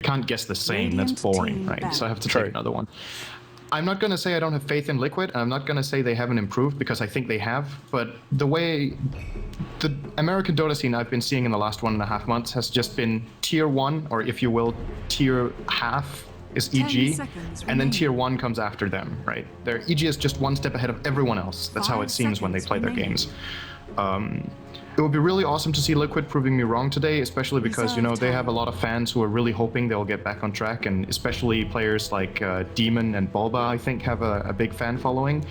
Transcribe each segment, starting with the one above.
can't guess the same. That's boring, right? So I have to take another one. I'm not going to say I don't have faith in Liquid, and I'm not going to say they haven't improved, because I think they have, but the way the American Dota scene I've been seeing in the last 1.5 months has just been tier 1, or if you will, tier half is EG, and then tier 1 comes after them, right? Their EG is just one step ahead of everyone else. That's how it seems when they play their games. It would be really awesome to see Liquid proving me wrong today, especially because, you know, they have a lot of fans who are really hoping they'll get back on track, and especially players like Demon and Bulba, I think, have a big fan following,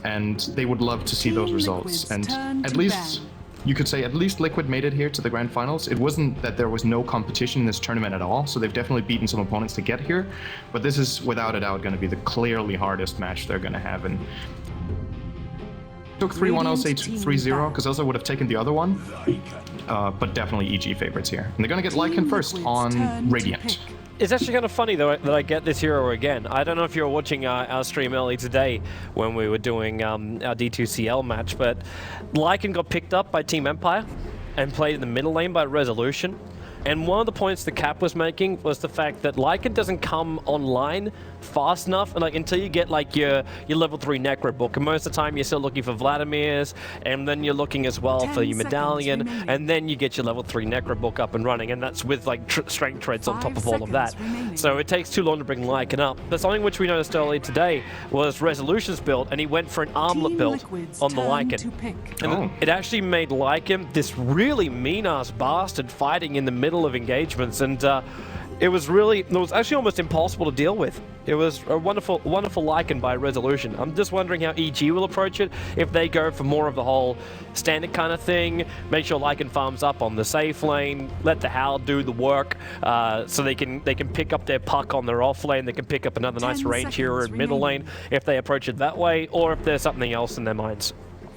and they would love to see those results. And at least, you could say, at least Liquid made it here to the Grand Finals. It wasn't that there was no competition in this tournament at all, so they've definitely beaten some opponents to get here, but this is without a doubt going to be the clearly hardest match they're going to have. And took 3-1, I'll say 3-0, because else I would have taken the other one. But definitely EG favorites here. And they're going to get Lycan first on Radiant. It's actually kind of funny, though, that I get this hero again. I don't know if you were watching our stream early today when we were doing our D2CL match, but Lycan got picked up by Team Empire and played in the middle lane by Resolution. And one of the points the Cap was making was the fact that Lycan doesn't come online fast enough, and like until you get like your level 3 Necro book, and most of the time you're still looking for Vladimir's, and then you're looking as well for your medallion, and then you get your level 3 Necro book up and running, and that's with like strength treads on top of all of that. So it takes too long to bring Lycan up. But something which we noticed earlier today was Resolution's build, and he went for an armlet build on the Lycan. And it actually made Lycan this really mean-ass bastard fighting in the middle of engagements, and it was actually almost impossible to deal with. It was a wonderful Lycan by Resolution. I'm just wondering how EG will approach it, if they go for more of the whole standard kind of thing, make sure Lycan farms up on the safe lane, let the Howl do the work, so they can pick up their puck on their off lane, they can pick up another nice range hero in middle lane, if they approach it that way, or if there's something else in their minds.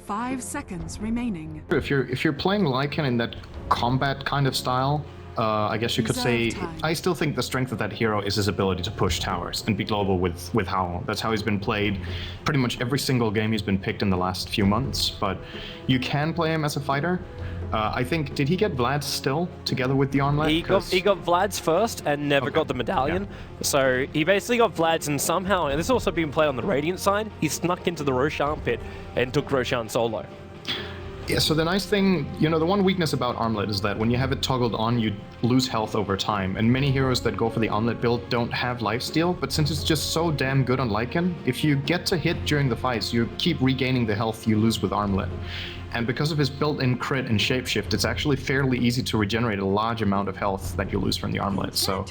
5 seconds remaining. If you're playing Lycan in that combat kind of style, I guess you could say, I still think the strength of that hero is his ability to push towers and be global with Howl. That's how he's been played pretty much every single game he's been picked in the last few months, but you can play him as a fighter. I think, did he get Vlad's still together with the armlet? He got Vlad's first and never got the medallion. Yeah. So he basically got Vlad's, and somehow, and this also being played on the Radiant side, he snuck into the Roshan pit and took Roshan solo. Yeah, so the nice thing, you know, the one weakness about Armlet is that when you have it toggled on, you lose health over time, and many heroes that go for the Armlet build don't have lifesteal, but since it's just so damn good on Lycan, if you get to hit during the fights, you keep regaining the health you lose with Armlet. And because of his built-in crit and shapeshift, it's actually fairly easy to regenerate a large amount of health that you lose from the Armlet. So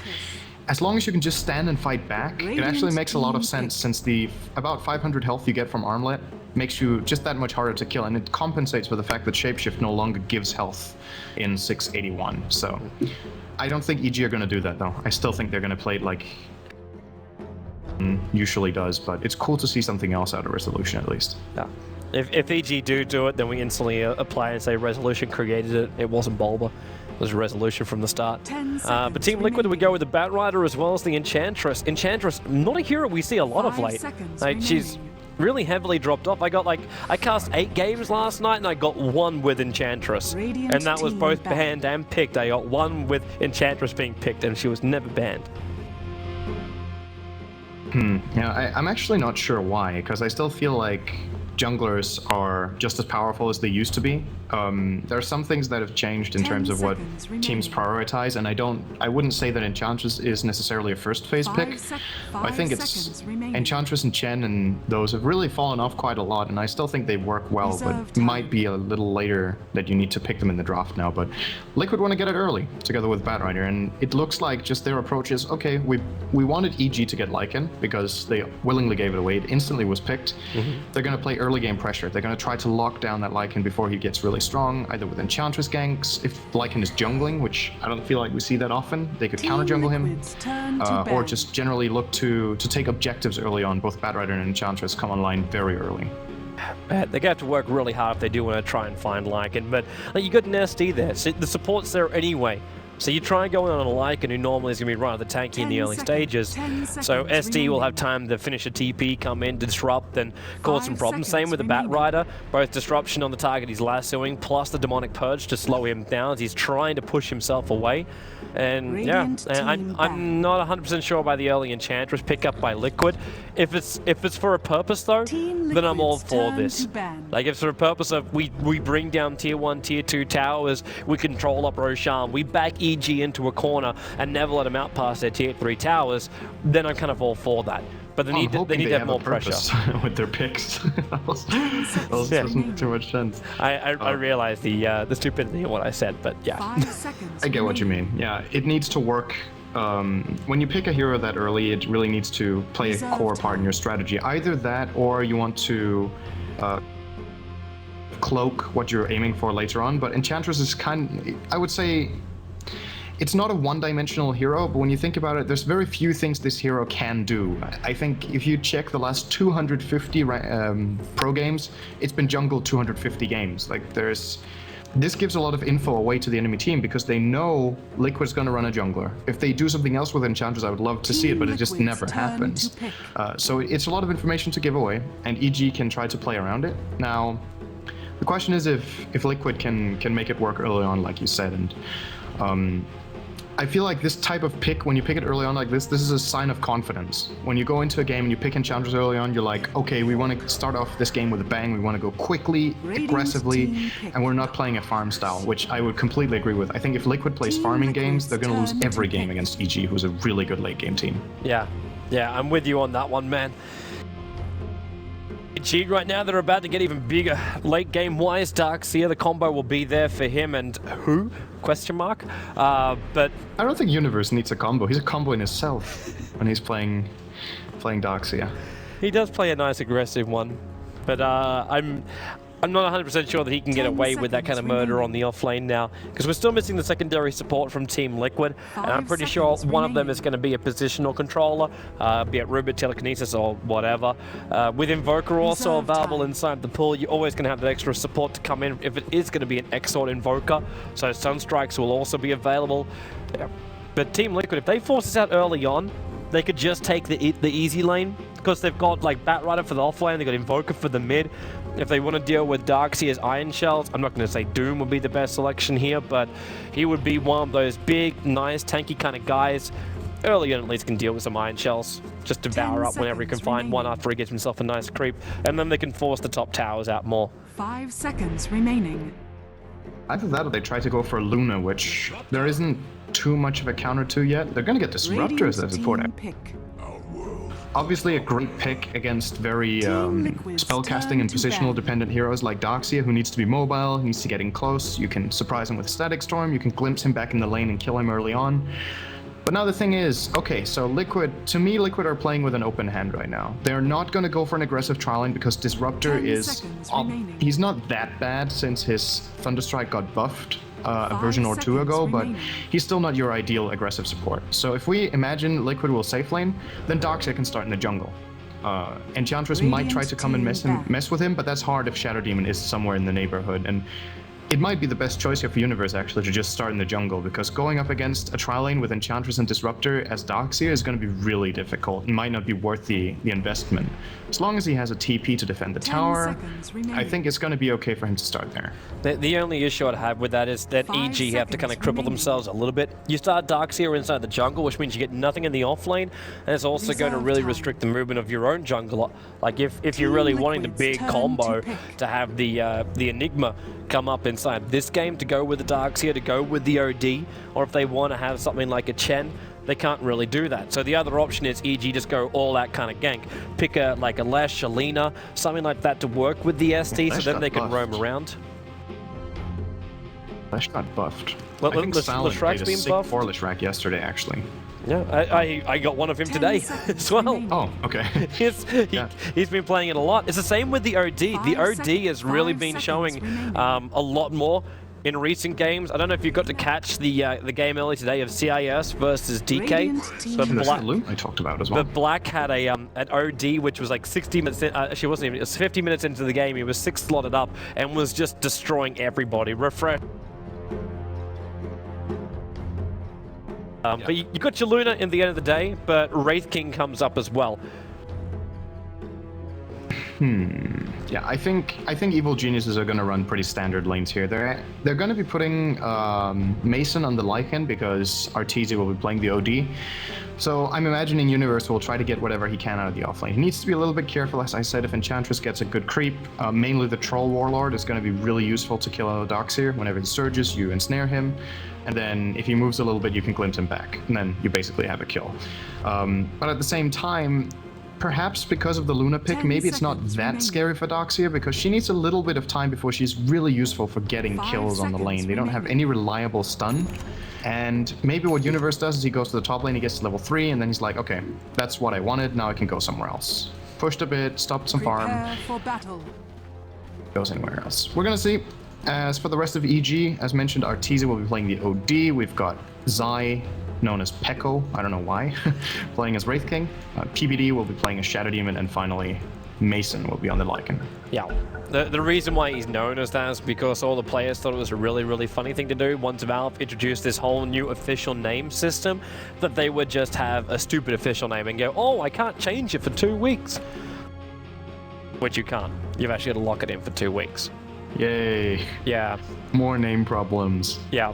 as long as you can just stand and fight back, it actually makes a lot of sense, since the about 500 health you get from Armlet makes you just that much harder to kill, and it compensates for the fact that shapeshift no longer gives health in 681. So I don't think EG are going to do that, though. I still think they're going to play it like usually does, but it's cool to see something else out of Resolution at least. Yeah. If EG do it, then we instantly apply and say Resolution created it. It wasn't Bulba. It was Resolution from the start. But Team Liquid, we go with the Batrider as well as the Enchantress. Enchantress, not a hero we see a lot of late. Like, she's really heavily dropped off. I cast 8 games last night, and I got 1 with Enchantress. And that was both banned and picked. I got 1 with Enchantress being picked, and she was never banned. Yeah, I'm actually not sure why, because I still feel like junglers are just as powerful as they used to be. There are some things that have changed in terms of what teams prioritize, and I wouldn't say that Enchantress is necessarily a first phase pick. I think it's Enchantress and Chen, and those have really fallen off quite a lot, and I still think they work well, but it might be a little later that you need to pick them in the draft now. But Liquid want to get it early together with Batrider, and it looks like just their approach is, okay, we wanted EG to get Lycan because they willingly gave it away. It instantly was picked. They're going to play early game pressure. They're going to try to lock down that Lycan before he gets really strong, either with Enchantress ganks, if Lycan is jungling, which I don't feel like we see that often, they could counter jungle him, or just generally look to take objectives early on. Both Batrider and Enchantress come online very early. They're going to have to work really hard if they do want to try and find Lycan, but like, you got an SD there, so the support's there anyway. So you try and go in on a Lycan who normally is going to be rather tanky in the early stages. So SD will have time to finish a TP, come in, disrupt, and cause some problems. Same with the Batrider. Both disruption on the target he's lassoing, plus the demonic purge to slow him down as he's trying to push himself away. And yeah, I'm not 100% sure by the early Enchantress pickup by Liquid. If it's for a purpose though, then I'm all for this. Like if it's for a purpose of we bring down tier 1, tier 2 towers, we control up Roshan, we back EG into a corner and never let them out past their tier 3 towers, then I'm kind of all for that. But they need to have more pressure with their picks. That doesn't make too much sense. I realize the stupidity of what I said, but yeah. 5 seconds I get what you mean. Yeah, it needs to work. When you pick a hero that early, it really needs to play a core part in your strategy. Either that, or you want to cloak what you're aiming for later on. But Enchantress is I would say, it's not a one-dimensional hero, but when you think about it, there's very few things this hero can do. I think if you check the last 250 pro games, it's been jungled 250 games. Like this gives a lot of info away to the enemy team because they know Liquid's going to run a jungler. If they do something else with Enchantress, I would love to see it, but it just never happens. So it's a lot of information to give away, and EG can try to play around it. Now, the question is if Liquid can make it work early on, like you said, and I feel like this type of pick, when you pick it early on like this is a sign of confidence. When you go into a game and you pick Enchantress early on, you're like, okay, we want to start off this game with a bang, we want to go quickly, aggressively, and we're not playing a farm style, which I would completely agree with. I think if Liquid plays farming games, they're going to lose every game against EG, who's a really good late game team. Yeah, I'm with you on that one, man. EG right now, they're about to get even bigger. Late game wise, Darkseer, the combo will be there for him and who? Question mark. But I don't think Universe needs a combo. He's a combo in himself when he's playing Darkseer. He does play a nice aggressive one, but I'm not 100% sure that he can get away with that kind of murder on the offlane now, because we're still missing the secondary support from Team Liquid, and I'm pretty sure one of them is going to be a positional controller, be it Rubit, Telekinesis, or whatever. With Invoker also available inside the pool, you're always going to have that extra support to come in if it is going to be an Exort Invoker, so Sunstrikes will also be available. But Team Liquid, if they force us out early on, they could just take the easy lane, because they've got like Batrider for the offlane, they've got Invoker for the mid. If they want to deal with Darkseer's Iron Shells, I'm not going to say Doom would be the best selection here, but he would be one of those big, nice, tanky kind of guys. Early on at least can deal with some Iron Shells, just devour up whenever he can find one after he gets himself a nice creep, and then they can force the top towers out more. 5 seconds remaining. Either that or they try to go for Luna, which there isn't too much of a counter to yet. They're going to get Disruptors as a support. Obviously a great pick against very spellcasting and positional dependent heroes like Darkseer, who needs to be mobile, needs to get in close. You can surprise him with Static Storm, you can glimpse him back in the lane and kill him early on. But now the thing is, okay, so Liquid are playing with an open hand right now. They're not going to go for an aggressive trial lane because Disruptor he's not that bad since his Thunderstrike got buffed a version or two ago, but he's still not your ideal aggressive support. So if we imagine Liquid will safe lane, then Darkseer can start in the jungle. Enchantress might try to come and mess with him, but that's hard if Shadow Demon is somewhere in the neighborhood. And it might be the best choice here for Universe, actually, to just start in the jungle, because going up against a trial lane with Enchantress and Disruptor as Darkseer is going to be really difficult. It might not be worth the investment. As long as he has a TP to defend the tower, I think it's going to be okay for him to start there. The only issue I'd have with that is that EG have to kind of cripple themselves a little bit. You start Darkseer inside the jungle, which means you get nothing in the offlane, and it's also going to really restrict the movement of your own jungler. Like if you're really wanting the big combo to have the Enigma come up inside this game to go with the Darkseer, to go with the OD, or if they want to have something like a Chen, they can't really do that. So the other option is EG just go all out kind of gank. Pick like a Lash, a Lina, something like that to work with the ST, so then they can roam around. Lash got buffed. Well, I think Salad played a being sick buffed? 4-Lash rack yesterday, actually. Yeah, I got one of him today as well. Oh, okay. He's been playing it a lot. It's the same with the OD. The OD has really been showing a lot more in recent games. I don't know if you got to catch the game early today of CIS versus DK. But I talked about as well. But Black had an OD which was like 60 minutes in, actually wasn't even, it was 50 minutes into the game. He was 6 slotted up and was just destroying everybody. Refresh. But you got your Luna in the end of the day, but Wraith King comes up as well. Yeah, Yeah, I think Evil Geniuses are going to run pretty standard lanes here. They're going to be putting Mason on the Lycan because Arteezy will be playing the OD. So I'm imagining Universe will try to get whatever he can out of the offlane. He needs to be a little bit careful, as I said, if Enchantress gets a good creep. Mainly the Troll Warlord is going to be really useful to kill a Darkseer. Whenever he surges, you ensnare him. And then if he moves a little bit, you can glimpse him back. And then you basically have a kill. But at the same time, perhaps because of the Luna pick, maybe it's not that scary for Darkseer because she needs a little bit of time before she's really useful for getting kills on the lane. They don't have any reliable stun. And maybe what Universe does is he goes to the top lane, he gets to level 3, and then he's like, okay, that's what I wanted, now I can go somewhere else. Pushed a bit, stopped some farm. For battle. Goes anywhere else. We're gonna see. As for the rest of EG, as mentioned, Arteezy will be playing the OD. We've got Zai, known as Pekko, I don't know why, playing as Wraith King. PBD will be playing as Shadow Demon, and finally, Mason will be on the Lycan. Yeah, the reason why he's known as that is because all the players thought it was a really funny thing to do once Valve introduced this whole new official name system, that they would just have a stupid official name and go, oh, I can't change it for 2 weeks. Which you can't. You've actually got to lock it in for 2 weeks. Yay. Yeah. More name problems. Yeah.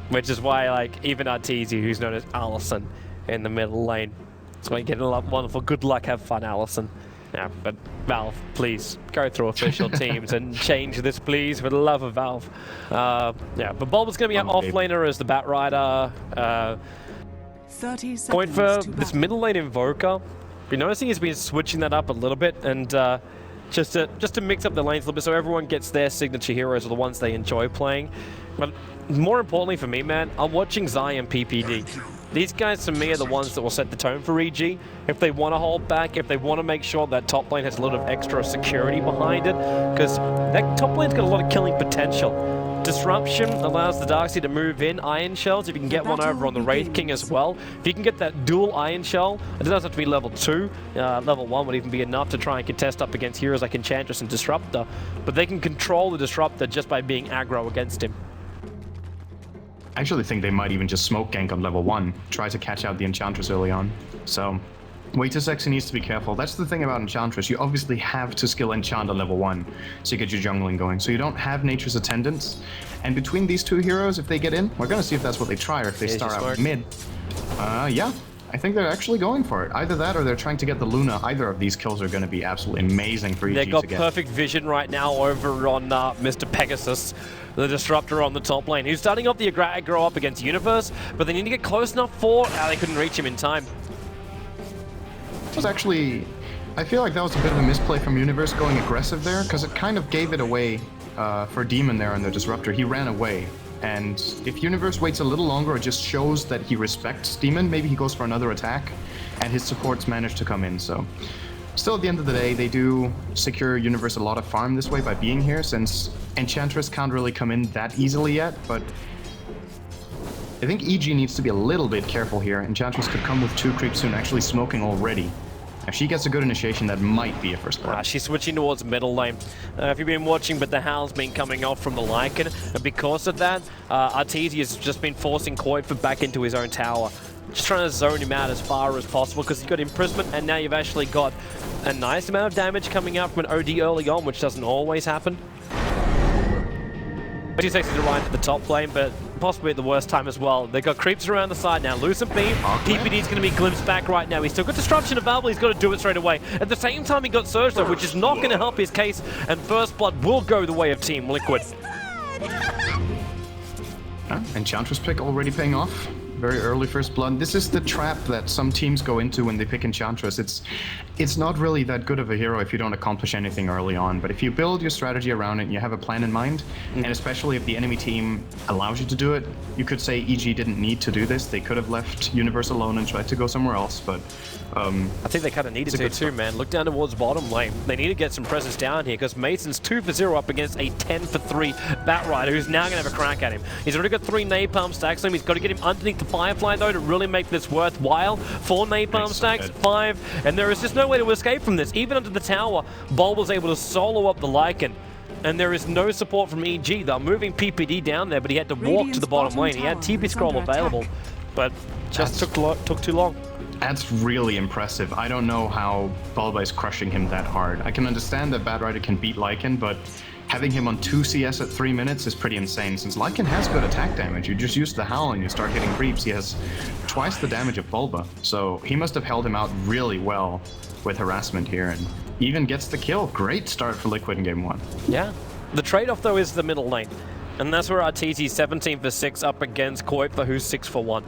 Which is why, like, even Arteezy, who's known as Allison, in the middle lane. That's why you get a lot wonderful. Good luck, have fun, Allison. Yeah, but Valve, please go through official teams and change this, please, for the love of Valve. Yeah, but Bulba's going to be an off-laner as the Bat Rider. 30 seconds Point for this middle lane Invoker. You're noticing he's been switching that up a little bit, and just to mix up the lanes a little bit so everyone gets their signature heroes or the ones they enjoy playing. But more importantly for me, man, I'm watching Zai and PPD. These guys, to me, are the ones that will set the tone for EG. If they want to hold back, if they want to make sure that top lane has a lot of extra security behind it, because that top lane's got a lot of killing potential. Disruption allows the Darkseer to move in. Iron Shells, if you can get one over on the Wraith King as well. If you can get that dual Iron Shell, it doesn't have to be level 2. Level 1 would even be enough to try and contest up against heroes like Enchantress and Disruptor. But they can control the Disruptor just by being aggro against him. I actually think they might even just smoke gank on level 1, try to catch out the Enchantress early on. So, Waiter Sexy needs to be careful. That's the thing about Enchantress, you obviously have to skill Enchant on level 1 to get your jungling going, so you don't have Nature's Attendants. And between these two heroes, if they get in, we're gonna see if that's what they try, or if they start out mid. Yeah, I think they're actually going for it. Either that or they're trying to get the Luna. Either of these kills are going to be absolutely amazing for EG to get. They've got perfect vision right now over on Mr. Pegasus, the Disruptor on the top lane, who's starting off the aggro up against Universe, but they need to get close enough for... they couldn't reach him in time. It was actually... I feel like that was a bit of a misplay from Universe going aggressive there, because it kind of gave it away for Demon there on the Disruptor. He ran away. And if Universe waits a little longer, it just shows that he respects Demon. Maybe he goes for another attack, and his supports manage to come in. So, still at the end of the day, they do secure Universe a lot of farm this way by being here, since Enchantress can't really come in that easily yet. But I think EG needs to be a little bit careful here. Enchantress could come with 2 creeps soon, actually smoking already. If she gets a good initiation, that might be a first blood. She's switching towards middle lane. If you've been watching, but the Howl's been coming off from the Lycan, and because of that, Arteezy has just been forcing Koifa back into his own tower. Just trying to zone him out as far as possible, because he's got imprisonment, and now you've actually got a nice amount of damage coming out from an OD early on, which doesn't always happen. 2 seconds to ride to the top lane, but possibly at the worst time as well. They've got creeps around the side now. Lucent Beam, PPD's going to be glimpsed back right now. He's still got Disruption available. He's got to do it straight away. At the same time, he got Surge though, which is not going to help his case, and First Blood will go the way of Team Liquid. Enchantress pick already paying off. Very early First Blood. This is the trap that some teams go into when they pick Enchantress. It's not really that good of a hero if you don't accomplish anything early on, but if you build your strategy around it and you have a plan in mind, and especially if the enemy team allows you to do it, you could say EG didn't need to do this. They could have left Universe alone and tried to go somewhere else, but... I think they kind of needed to too, man. Look down towards bottom lane. They need to get some presence down here, because Mason's 2 for 0 up against a 10 for 3 Bat Rider, who's now going to have a crack at him. He's already got 3 Napalm stacks on him. He's got to get him underneath the Firefly, though, to really make this worthwhile. 4 Napalm stacks, 5, and there is just no way to escape from this. Even under the tower, Bulb was able to solo up the Lycan, and there is no support from EG. They're moving PPD down there, but he had to walk to the bottom lane. He had TP scroll available, but just took too long. That's really impressive. I don't know how Bulba is crushing him that hard. I can understand that Bad Rider can beat Lycan, but having him on 2 CS at 3 minutes is pretty insane, since Lycan has good attack damage. You just use the Howl and you start hitting creeps. He has twice the damage of Bulba, so he must have held him out really well with harassment here, and even gets the kill. Great start for Liquid in game 1. Yeah. The trade-off, though, is the middle lane. And that's where Arteezy 17 for 6 up against Kuiper, who's 6 for 1.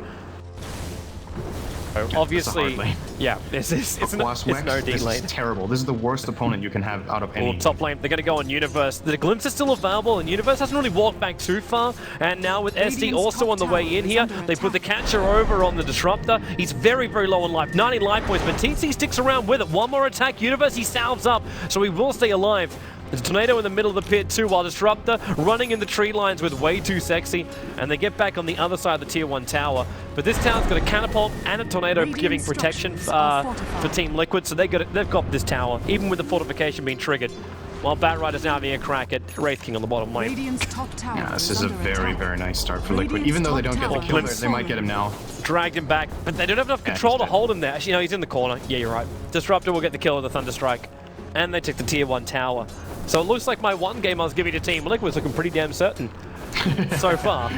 So obviously, yeah, it's no D this lane. is terrible. This is the worst opponent you can have out of any. Well, top lane, they're going to go on Universe. The glimpse is still available, and Universe hasn't really walked back too far. And now with SD also on the way in here, they put the catcher over on the Disruptor. He's very, very low on life, 90 life points, but TC sticks around with it. One more attack, Universe, he salves up, so he will stay alive. There's a Tornado in the middle of the pit too, while Disruptor running in the tree lines with way too sexy, and they get back on the other side of the tier 1 tower. But this tower's got a catapult and a Tornado giving protection for Team Liquid, so they've got this tower, even with the fortification being triggered. While Bat Rider's now having a crack at Wraith King on the bottom lane. Yeah, this is a very, very nice start for Liquid. Even though they don't get the kill there, they might get him now. Dragged him back, but they don't have enough control to hold him there. Actually, no, he's in the corner. Yeah, you're right. Disruptor will get the kill with the Thunder Strike. And they took the tier 1 tower. So it looks like my one game I was giving to Team Liquid was looking pretty damn certain so far.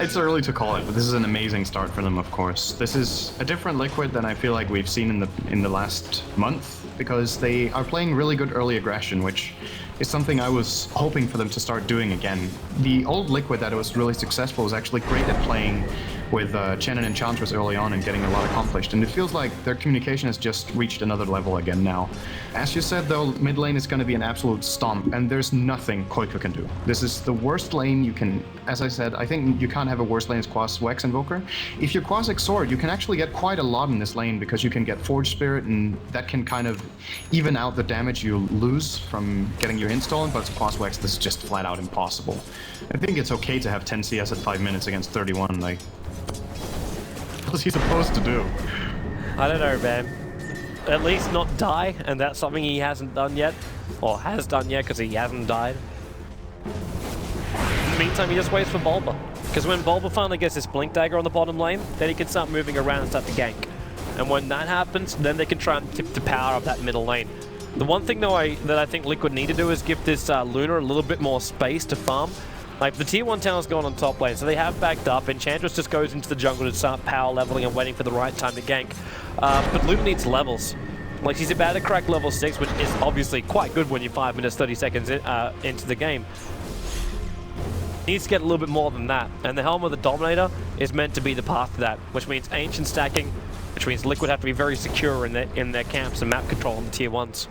It's early to call it, but this is an amazing start for them, of course. This is a different Liquid than I feel like we've seen in the last month, because they are playing really good early aggression, which is something I was hoping for them to start doing again. The old Liquid that was really successful was actually great at playing with Chen and Enchantress early on and getting a lot accomplished, and it feels like their communication has just reached another level again now. As you said though, mid lane is going to be an absolute stomp, and there's nothing Kuiper can do. This is the worst lane you can, as I said, I think you can't have a worse lane as Quas Wex Invoker. If you're Quas X Sword, you can actually get quite a lot in this lane, because you can get Forge Spirit, and that can kind of even out the damage you lose from getting your hint stolen, but Quas Wex, this is just flat out impossible. I think it's okay to have 10 CS at 5 minutes against 31, like, what's he supposed to do? I don't know, man. At least not die, and that's something he hasn't done yet. Or has done yet, because he hasn't died. In the meantime, he just waits for Bulba. Because when Bulba finally gets his Blink Dagger on the bottom lane, then he can start moving around and start to gank. And when that happens, then they can try and tip the power of that middle lane. The one thing, though, that I think Liquid need to do is give this Luna a little bit more space to farm. Like, the tier 1 tower's gone on top lane, so they have backed up. Enchantress just goes into the jungle to start power leveling and waiting for the right time to gank. But Luna needs levels. Like, she's about to crack level 6, which is obviously quite good when you're 5 minutes, 30 seconds into the game. Needs to get a little bit more than that. And the Helm of the Dominator is meant to be the path to that, which means ancient stacking, which means Liquid have to be very secure in their camps and map control on the tier 1s.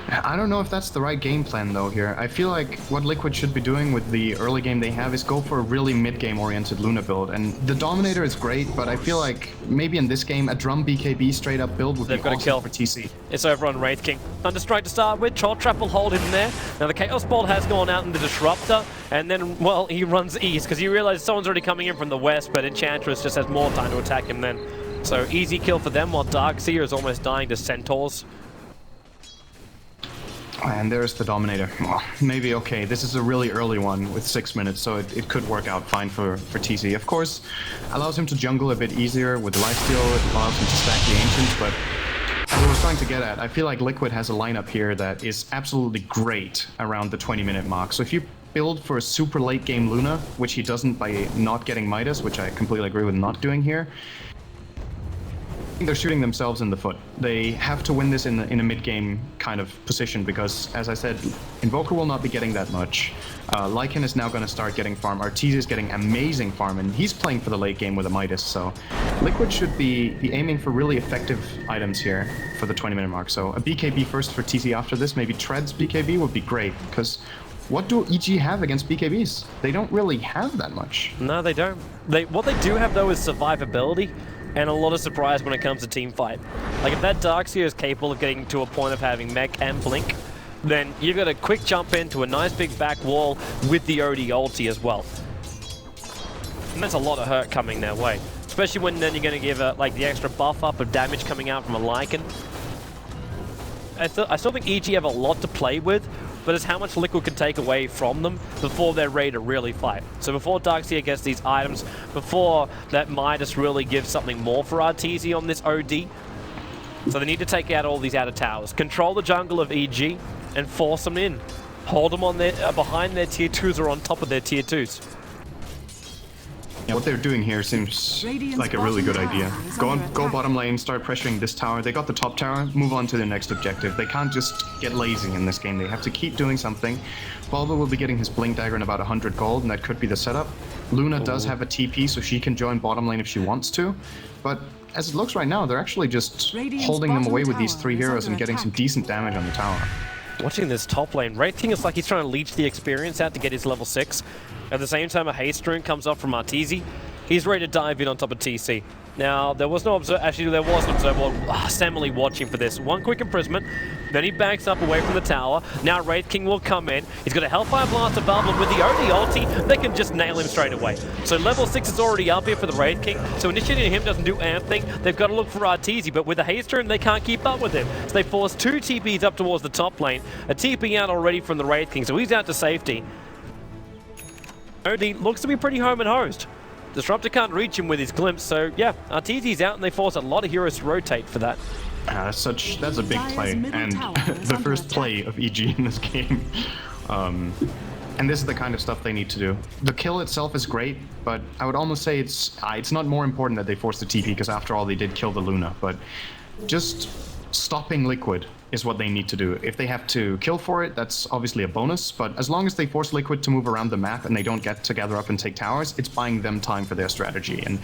I don't know if that's the right game plan though here. I feel like what Liquid should be doing with the early game they have is go for a really mid-game oriented Luna build. And the Dominator is great, but I feel like maybe in this game a drum BKB straight up build would be awesome kill for TC. It's over on Wraith King. Thunderstrike to start with, Troll Trap will hold him there. Now the Chaos Bolt has gone out in the Disruptor, and then, well, he runs east because he realizes someone's already coming in from the west, but Enchantress just has more time to attack him then. So easy kill for them, while Darkseer is almost dying to Centaurs. And there's the Dominator. Oh, maybe, okay, this is a really early one with 6 minutes, so it could work out fine for TC. Of course, allows him to jungle a bit easier with lifesteal, it allows him to stack the Ancients, but as I was trying to get at, I feel like Liquid has a lineup here that is absolutely great around the 20-minute mark. So if you build for a super late game Luna, which he doesn't by not getting Midas, which I completely agree with not doing here, they're shooting themselves in the foot. They have to win this in a mid-game kind of position, because, as I said, Invoker will not be getting that much. Lycan is now going to start getting farm. Arteezy is getting amazing farm, and he's playing for the late game with a Midas, so Liquid should be aiming for really effective items here for the 20-minute mark. So a BKB first for TC after this, maybe Tread's BKB would be great, because what do EG have against BKBs? They don't really have that much. No, they don't. What they do have, though, is survivability. And a lot of surprise when it comes to team fight. Like, if that Darkseer is capable of getting to a point of having mech and blink, then you've got a quick jump into a nice big back wall with the OD ulti as well. And that's a lot of hurt coming their way. Especially when then you're going to give like the extra buff up of damage coming out from a Lycan. I still think EG have a lot to play with but it's how much Liquid can take away from them before they're ready to really fight. So before Darkseer gets these items, before that Midas really gives something more for Arteezy on this OD, so they need to take out all these outer towers, control the jungle of EG, and force them in. Hold them on their behind their tier 2s or on top of their tier 2s. Yeah, what they're doing here seems like a really good idea. Go bottom lane, start pressuring this tower. They got the top tower, move on to the next objective. They can't just get lazy in this game. They have to keep doing something. Bulba will be getting his Blink Dagger in about 100 gold, and that could be the setup. Luna does have a TP, so she can join bottom lane if she wants to. But as it looks right now, they're actually just holding them away with these 3 heroes and getting some decent damage on the tower. Watching this top lane, Wraith King is like he's trying to leech the experience out to get his level 6. At the same time, a haste rune comes up from Arteezy. He's ready to dive in on top of TC. Now, there was no observer, actually there was an observer, Semele watching for this. One quick imprisonment, then he backs up away from the tower. Now Wraith King will come in. He's got a Hellfire Blast above him with the OD ulti. They can just nail him straight away. So level 6 is already up here for the Wraith King. So initiating him doesn't do anything. They've got to look for Arteezy, but with the haste rune, they can't keep up with him. So they force 2 TPs up towards the top lane. A TP out already from the Wraith King, so he's out to safety. OD looks to be pretty home and hosed. Disruptor can't reach him with his glimpse, so yeah, Arteezy's out and they force a lot of heroes to rotate for that. That's a big play, and the first play of EG in this game. And this is the kind of stuff they need to do. The kill itself is great, but I would almost say it's not more important that they force the TP, because after all they did kill the Luna, but just stopping Liquid is what they need to do. If they have to kill for it, that's obviously a bonus, but as long as they force Liquid to move around the map and they don't get to gather up and take towers, it's buying them time for their strategy. And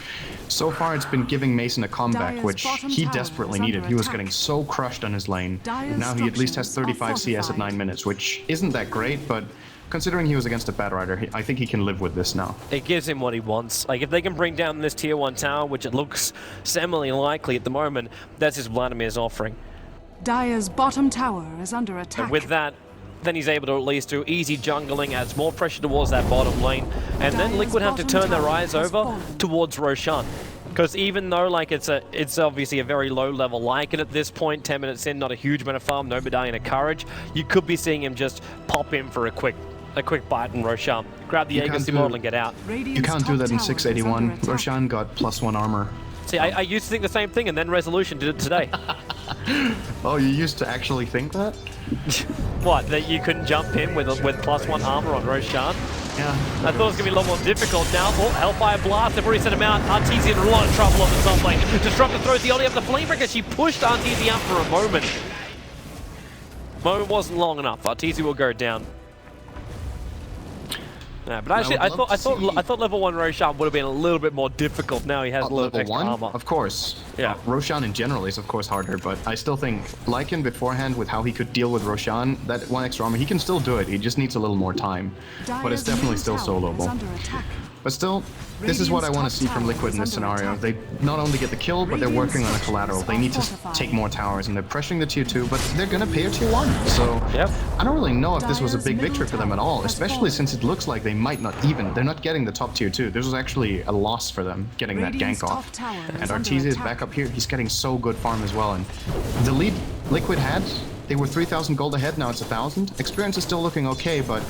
so far it's been giving Mason a comeback, which he desperately needed. He was getting so crushed on his lane. Now he at least has 35 CS at 9 minutes, which isn't that great, but considering he was against a bad rider, I think he can live with this now. It gives him what he wants. Like, if they can bring down this tier 1 tower, which it looks semi-likely at the moment, that's his Vladimir's offering. Dire's bottom tower is under attack. And with that, then he's able to at least do easy jungling, adds more pressure towards that bottom lane, and then Liquid have to turn their eyes over towards Roshan. Because even though like it's obviously a very low level Lycan at this point, 10 minutes in, not a huge amount of farm, no Medallion of Courage, you could be seeing him just pop in for a quick bite in Roshan. Grab the Aegis model and get out. You can't do that in 681. Roshan got +1 armor. See, I used to think the same thing, and then Resolution did it today. Oh, you used to actually think that? What, that you couldn't jump in with +1 armor on Roshan? Yeah. I thought it was going to be a lot more difficult now. Oh, Hellfire Blast, they've already sent him out. Arteezy in a lot of trouble on the top lane. Disruptor throws the Oli up the Flamebreaker. She pushed Arteezy out for a moment. Moment wasn't long enough. Arteezy will go down. Yeah, but actually, I thought level 1 Roshan would have been a little bit more difficult. Now he has a little extra armor. Of course. Yeah. Roshan in general is of course harder, but I still think Lycan beforehand, with how he could deal with Roshan, that 1 extra armor, he can still do it. He just needs a little more time. But it's definitely still soloable. But still, this is what I want to see from Liquid in this scenario. They not only get the kill, but they're working on a collateral. They need to take more towers, and they're pressuring the tier 2, but they're going to pay a tier 1. So I don't really know if this was a big victory for them at all, especially since it looks like they might not even. They're not getting the top tier 2. This was actually a loss for them, getting that gank off. And Arteezy is back up here. He's getting so good farm as well. And the lead Liquid had, they were 3,000 gold ahead, now it's 1,000. Experience is still looking okay, but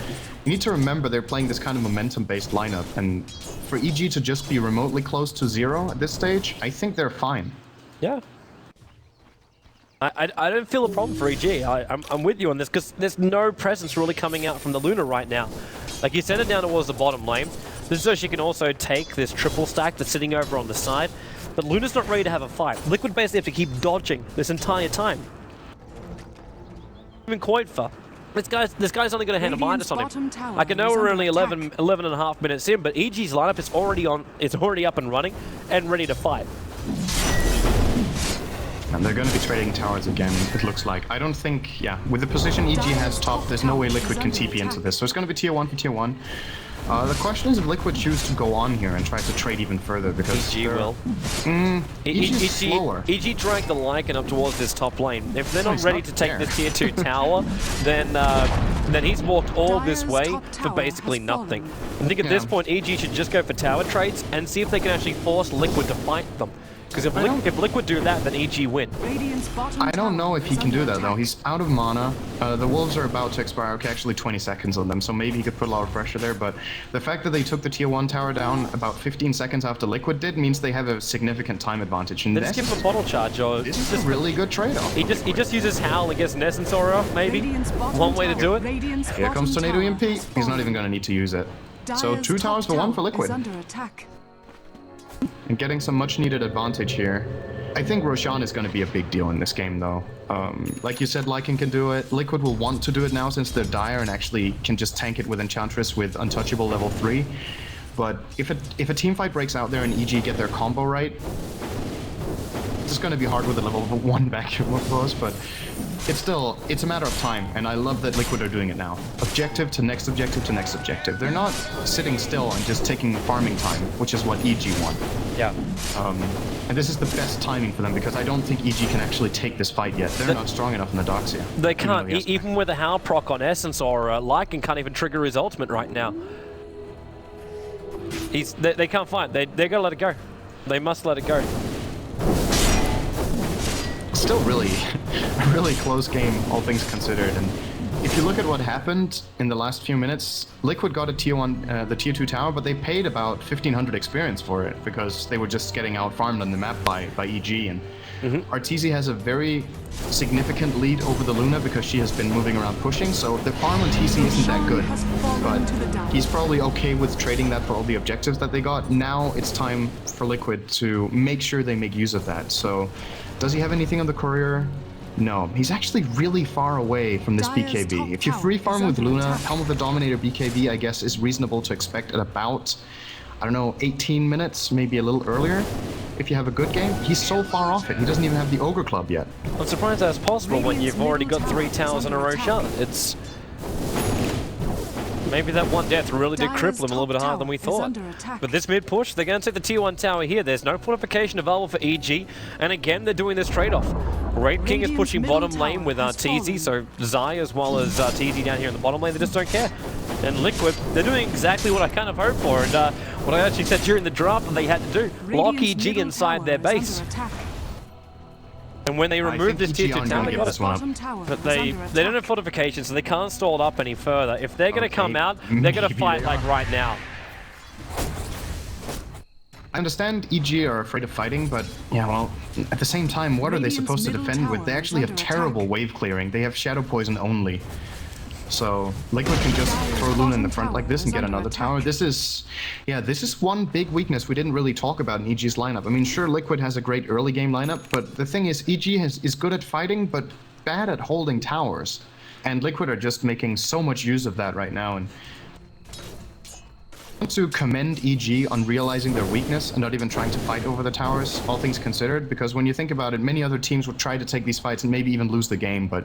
you need to remember they're playing this kind of momentum-based lineup, and for EG to just be remotely close to 0 at this stage, I think they're fine. Yeah. I don't feel a problem for EG. I'm with you on this, because there's no presence really coming out from the Luna right now. Like, you send it down towards the bottom lane. This is so she can also take this triple stack that's sitting over on the side, but Luna's not ready to have a fight. Liquid basically have to keep dodging this entire time. Even quite far. This guy's only going to hand a minus on him. I can know we're only 11 and a half minutes in, but EG's lineup is already up and running and ready to fight. And they're going to be trading towers again, it looks like. I don't think, with the position EG has top, there's no way Liquid can TP into this. So it's going to be tier 1 for tier 1. The question is if Liquid choose to go on here and try to trade even further, because EG will. EG's slower. EG dragged the Lycan up towards this top lane. If they're not ready to take this tier 2 tower, then he's walked all this way for basically nothing. I think at this point EG should just go for tower trades and see if they can actually force Liquid to fight them. Because if Liquid do that, then EG win. I don't know if he can do that though. He's out of mana. The wolves are about to expire. Okay, actually 20 seconds on them, so maybe he could put a lot of pressure there. But the fact that they took the tier 1 tower down about 15 seconds after Liquid did means they have a significant time advantage. And they just give him a bottle charge, or this is a really good trade-off. He just uses Howl against Essence Aura, maybe. One way to do it. Here comes Tornado EMP. He's not even going to need to use it. So 2 towers for 1 for Liquid. And getting some much-needed advantage here. I think Roshan is going to be a big deal in this game, though. Like you said, Lycan can do it. Liquid will want to do it now since they're dire and actually can just tank it with Enchantress with Untouchable level 3. But if a team fight breaks out there and EG get their combo right, it's going to be hard with a level 1 vacuum, of course, but it's a matter of time, and I love that Liquid are doing it now. Objective to next objective to next objective. They're not sitting still and just taking farming time, which is what EG want. Yeah. And this is the best timing for them because I don't think EG can actually take this fight yet. They're not strong enough in the docks yet. They can't, even with a Howl proc on Essence or Lycan can't even trigger his ultimate right now. They can't fight. They gotta let it go. They must let it go. Still really, really close game, all things considered. And if you look at what happened in the last few minutes, Liquid got a tier 1, the tier 2 tower, but they paid about 1,500 experience for it because they were just getting out farmed on the map by EG. And Arteezy has a very significant lead over the Luna because she has been moving around pushing. So the farm on TC isn't that good, but he's probably okay with trading that for all the objectives that they got. Now it's time for Liquid to make sure they make use of that. So. Does he have anything on the courier? No. He's actually really far away from this BKB. If you free farm with Luna, Helm of the Dominator BKB, I guess, is reasonable to expect at about, I don't know, 18 minutes, maybe a little earlier. If you have a good game, he's so far off it. He doesn't even have the Ogre Club yet. I'm surprised that's possible when you've already got 3 towers in a row shot. It's... Maybe that one death really did cripple him a little bit harder than we thought. But this mid push, they're going to take the tier 1 tower here. There's no fortification available for EG. And again, they're doing this trade-off. Raid King is pushing bottom lane with Arteezy, so Zai as well as Arteezy down here in the bottom lane, they just don't care. And Liquid, they're doing exactly what I kind of hoped for. And what I actually said during the draft that they had to do, lock EG inside their base. And when they remove this tier 2 tower, but they don't have fortifications, so they can't stall it up any further. If they're going to come out, they're going to fight like right now. I understand EG are afraid of fighting, but yeah, well, at the same time, what are they supposed to defend with? They actually have terrible wave clearing. They have Shadow Poison only. So Liquid can just throw Luna in the front like this and get another tower. This is one big weakness we didn't really talk about in EG's lineup. I mean, sure, Liquid has a great early game lineup, but the thing is, EG is good at fighting, but bad at holding towers. And Liquid are just making so much use of that right now. And I want to commend EG on realizing their weakness and not even trying to fight over the towers, all things considered, because when you think about it, many other teams would try to take these fights and maybe even lose the game, but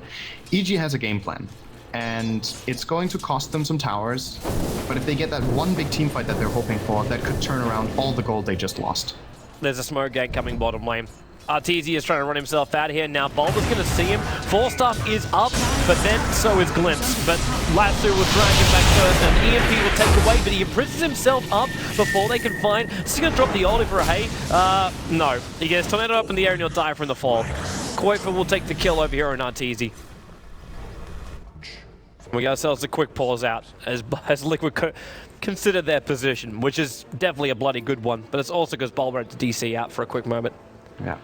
EG has a game plan. And it's going to cost them some towers, but if they get that one big team fight that they're hoping for, that could turn around all the gold they just lost. There's a smoke gate coming bottom lane. Arteezy is trying to run himself out here. Now Bulba's going to see him. Forstaff is up, but then so is Glimpse. But Latsu will drag him back first, and EMP will take away, but he imprisons himself up before they can find. Is he going to drop the ulti for a hay? No. He gets tornado up in the air and he'll die from the fall. Koifa will take the kill over here on Arteezy. We got ourselves a quick pause out as Liquid consider their position, which is definitely a bloody good one, but it's also because Bulba had to DC out for a quick moment. Yeah.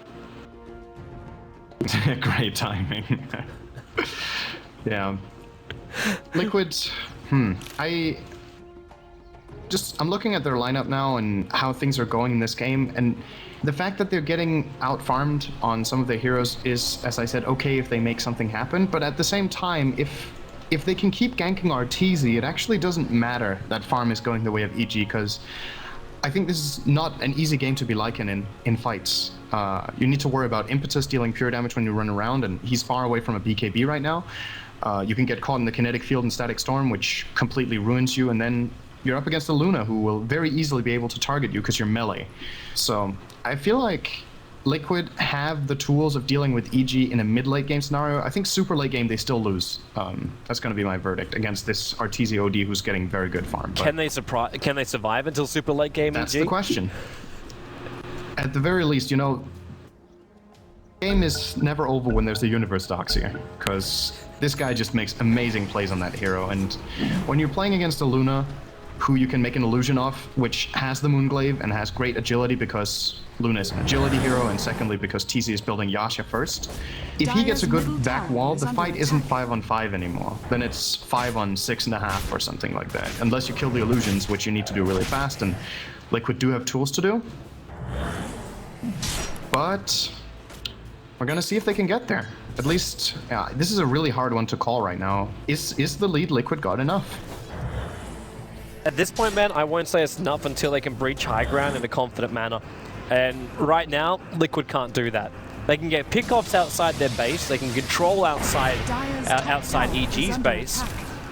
Great timing. Yeah. Liquid, I'm looking at their lineup now and how things are going in this game, and the fact that they're getting out-farmed on some of their heroes is, as I said, okay if they make something happen, but at the same time, if they can keep ganking Arteezy, it actually doesn't matter that farm is going the way of EG, because I think this is not an easy game to be Lycan in fights. You need to worry about Impetus dealing pure damage when you run around, and he's far away from a BKB right now. You can get caught in the kinetic field and static storm, which completely ruins you, and then you're up against a Luna who will very easily be able to target you because you're melee. So I feel like Liquid have the tools of dealing with EG in a mid-late game scenario. I think super late game they still lose. That's going to be my verdict against this Arteezy OD who's getting very good farm. Can they survive until super late game? That's the question. at the very least, you know, game is never over when there's a universe doxy, because this guy just makes amazing plays on that hero, and when you're playing against a Luna who you can make an illusion of, which has the Moonglaive and has great agility because Luna is an agility hero, and secondly because TC is building Yasha first, if he gets a good back wall, the fight isn't 5-on-5 anymore. Then it's 5-on-6.5 or something like that, unless you kill the illusions, which you need to do really fast, and Liquid do have tools to do. But we're gonna see if they can get there. At least, yeah, this is a really hard one to call right now. Is the lead Liquid got enough? At this point, man, I won't say it's enough until they can breach high ground in a confident manner. And right now, Liquid can't do that. They can get pickoffs outside their base, they can control outside EG's base,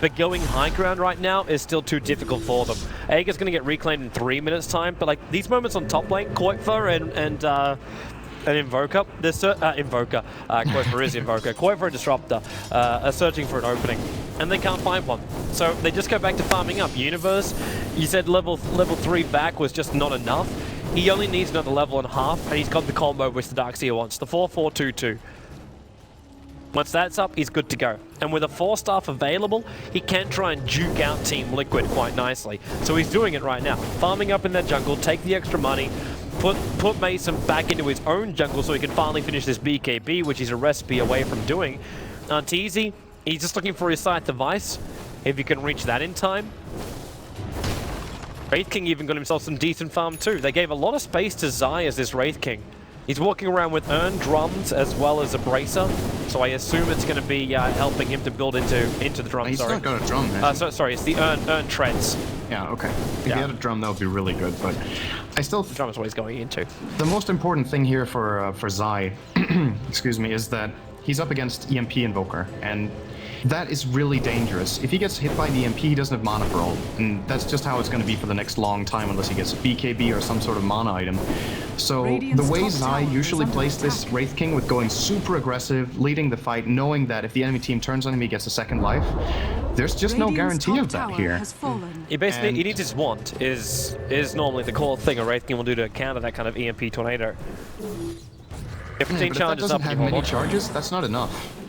but going high ground right now is still too difficult for them. Aega's going to get reclaimed in 3 minutes time, but like these moments on top lane, Koitfer and Invoker, Koitfer is Invoker, Koitfer and Disruptor are searching for an opening, and they can't find one. So they just go back to farming up. Universe, you said level 3 back was just not enough. He only needs another level and a half, and he's got the combo which the Darkseer wants, the 4-4-2-2. Once that's up, he's good to go. And with a 4-staff available, he can try and juke out Team Liquid quite nicely. So he's doing it right now. Farming up in their jungle, take the extra money, put Mason back into his own jungle so he can finally finish this BKB, which he's a recipe away from doing. Arteezy, he's just looking for his scythe device, if he can reach that in time. Wraith King even got himself some decent farm too. They gave a lot of space to Zai as this Wraith King. He's walking around with Urn drums as well as a bracer, so I assume it's going to be helping him to build into the drum. He's not got a drum, man. Sorry, it's the Urn treads. Yeah, okay. If he had a drum, that would be really good, but I still... The drum is what he's going into. The most important thing here for Zai, excuse me, is that he's up against EMP Invoker, and that is really dangerous. If he gets hit by the EMP, he doesn't have mana for ult, and that's just how it's going to be for the next long time unless he gets a BKB or some sort of mana item. So the way Zai usually plays this Wraith King with going super aggressive, leading the fight, knowing that if the enemy team turns on him, he gets a second life, there's just no guarantee of that here. He basically, he needs his wand, is normally the core thing a Wraith King will do to counter that kind of EMP tornado. If but if that doesn't have many charges, that's not enough.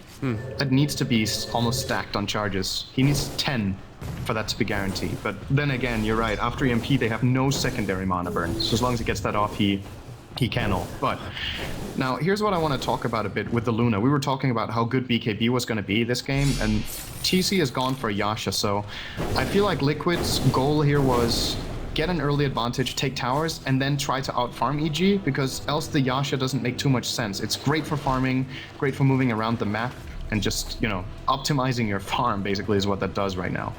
That needs to be almost stacked on charges. He needs 10 for that to be guaranteed. But then again, you're right. After EMP, they have no secondary mana burn. So as long as he gets that off, he can ult. But now, here's what I want to talk about a bit with the Luna. We were talking about how good BKB was going to be this game, and TC has gone for Yasha. So I feel like Liquid's goal here was get an early advantage, take towers, and then try to out-farm EG, because else the Yasha doesn't make too much sense. It's great for farming, great for moving around the map, and just, you know, optimizing your farm basically is what that does right now.